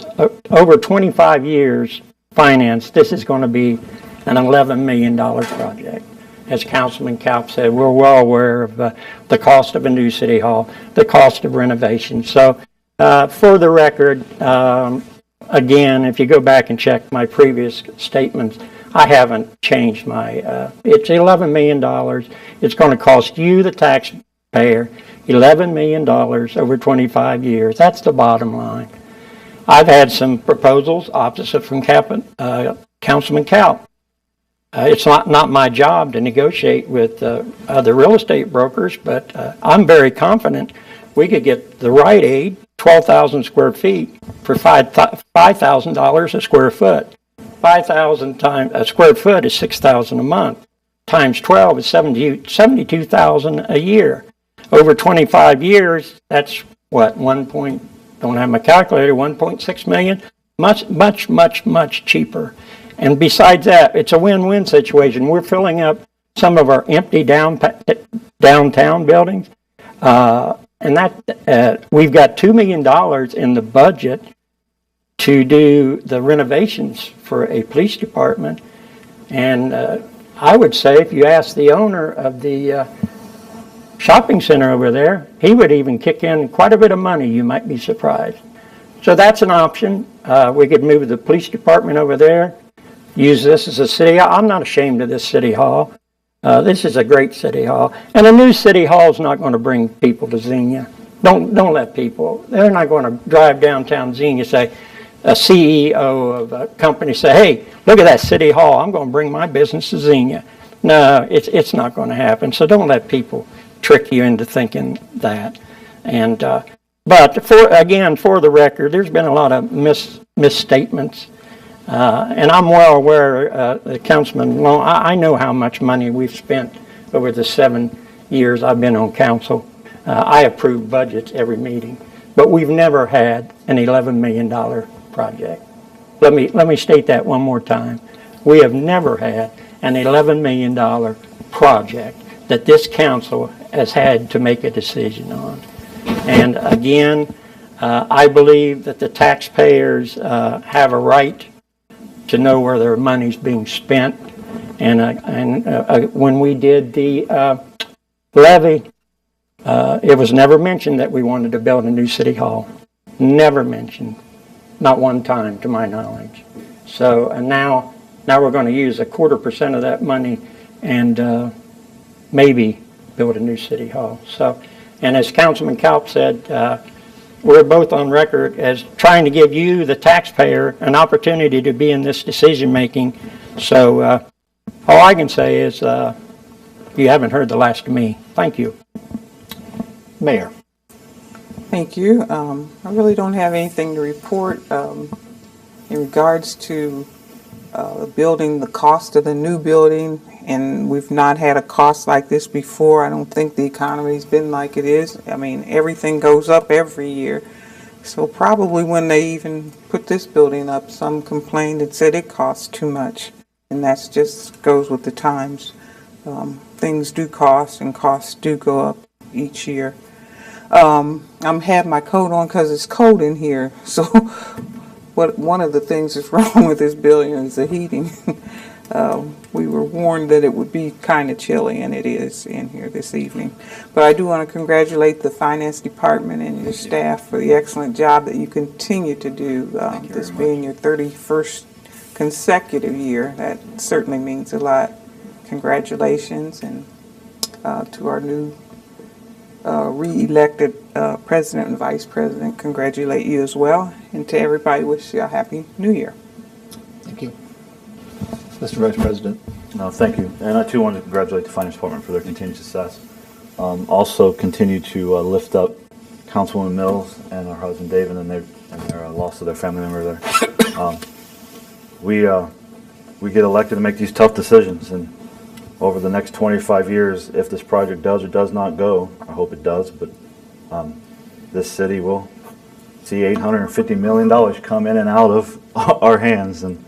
over 25 years finance, this is going to be an $11 million project. As Councilman Kaup said, we're well aware of the cost of a new city hall, the cost of renovation. So for the record, again, if you go back and check my previous statements, I haven't changed my, it's $11 million. It's going to cost you, the taxpayer, $11 million over 25 years. That's the bottom line. I've had some proposals opposite from Councilman Kaup. It's not my job to negotiate with other real estate brokers, but I'm very confident we could get the Rite Aid, 12,000 square feet, for $5,000 a square foot. 5,000 times a square foot is $6,000 a month. Times 12 is $72,000 a year. Over 25 years, that's what, $1.2 don't have my calculator, 1.6 million, much cheaper. And besides that, it's a win-win situation. We're filling up some of our empty downtown buildings. And that we've got $2 million in the budget to do the renovations for a police department. And I would say if you ask the owner of the shopping center over there, he would even kick in quite a bit of money. You might be surprised. So that's an option. We could move the police department over there, use this as a city hall. I'm not ashamed of this city hall. This is a great city hall. And a new city hall is not going to bring people to Xenia. Don't let people, they're not going to drive downtown Xenia, say, a CEO of a company say, hey, look at that city hall. I'm going to bring my business to Xenia. No, it's not going to happen. So don't let people trick you into thinking that. And but for the record, there's been a lot of misstatements. And I'm well aware, Councilman Long, I know how much money we've spent over the 7 years I've been on council. I approve budgets every meeting, but we've never had an $11 million project. Let me state that one more time. We have never had an $11 million project that this council has had to make a decision on. And again, I believe that the taxpayers have a right to know where their money's being spent. And when we did the levy, it was never mentioned that we wanted to build a new city hall. Never mentioned. Not one time, to my knowledge. So and now we're going to use 0.25% of that money and maybe build a new city hall. So, and as Councilman Kalp said, we're both on record as trying to give you, the taxpayer, an opportunity to be in this decision making. So all I can say is you haven't heard the last of me. Thank you. Mayor. Thank you. I really don't have anything to report in regards to building, the cost of the new building, and we've not had a cost like this before. I don't think the economy's been like it is. I mean, everything goes up every year. So probably when they even put this building up, some complained and said it costs too much, and that's just goes with the times. Things do cost, and costs do go up each year. I'm having my coat on because it's cold in here. So one of the things that's wrong with this building is the heating. We were warned that it would be kind of chilly, and it is in here this evening. But I do want to congratulate the Finance Department and your staff for the excellent job that you continue to do. This being your 31st consecutive year, that certainly means a lot. Congratulations, and to our new re-elected President and Vice President, congratulate you as well. And to everybody, wish you a Happy New Year. Thank you. Mr. Vice President. No, thank you. And I too want to congratulate the Finance Department for their continued success. Also continue to lift up Councilwoman Mills and her husband David and their loss of their family member there. We get elected to make these tough decisions, and over the next 25 years, if this project does or does not go, I hope it does, but this city will see $850 million come in and out of our hands. And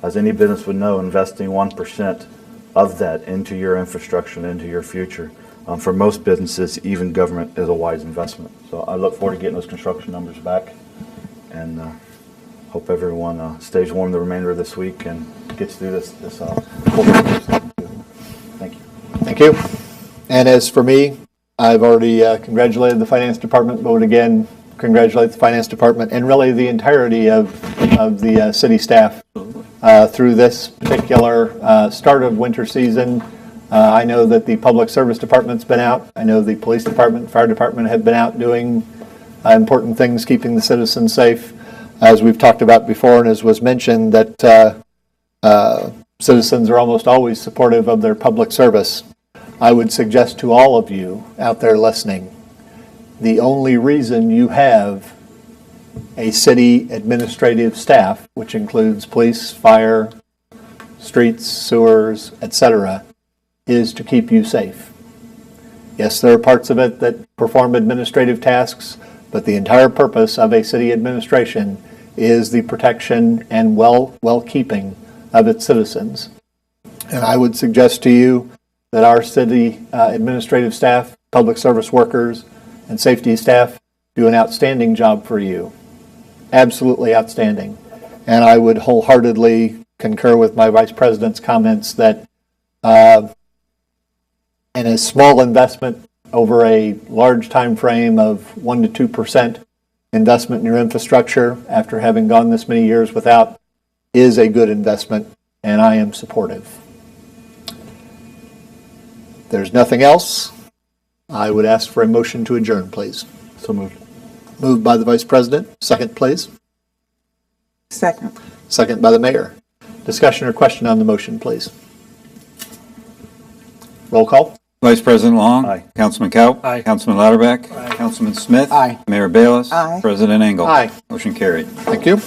as any business would know, investing 1% of that into your infrastructure and into your future, for most businesses, even government, is a wise investment. So I look forward to getting those construction numbers back, and hope everyone stays warm the remainder of this week and gets through this Thank you. Thank you. And as for me, I've already congratulated the Finance Department, but would again congratulate the Finance Department and really the entirety of the city staff through this particular start of winter season. I know that the Public Service Department's been out. I know the Police Department, Fire Department have been out doing important things, keeping the citizens safe. As we've talked about before, and as was mentioned, that citizens are almost always supportive of their public service. I would suggest to all of you out there listening, the only reason you have a city administrative staff, which includes police, fire, streets, sewers, etc., is to keep you safe. Yes, there are parts of it that perform administrative tasks, but the entire purpose of a city administration is the protection and well-keeping of its citizens. And I would suggest to you that our city administrative staff, public service workers, and safety staff do an outstanding job for you. Absolutely outstanding. And I would wholeheartedly concur with my vice president's comments that in a small investment over a large time frame of 1% to 2% investment in your infrastructure after having gone this many years without is a good investment, and I am supportive. If there's nothing else, I would ask for a motion to adjourn, please. So moved. Moved by the vice president. Second, please. Second. Second by the mayor. Discussion or question on the motion, please. Roll call. Vice President Long. Aye. Councilman Kaup. Aye. Councilman Lauterbach. Councilman Smith. Aye. Mayor Bayless. Aye. President Engel. Aye. Motion carried. Thank you.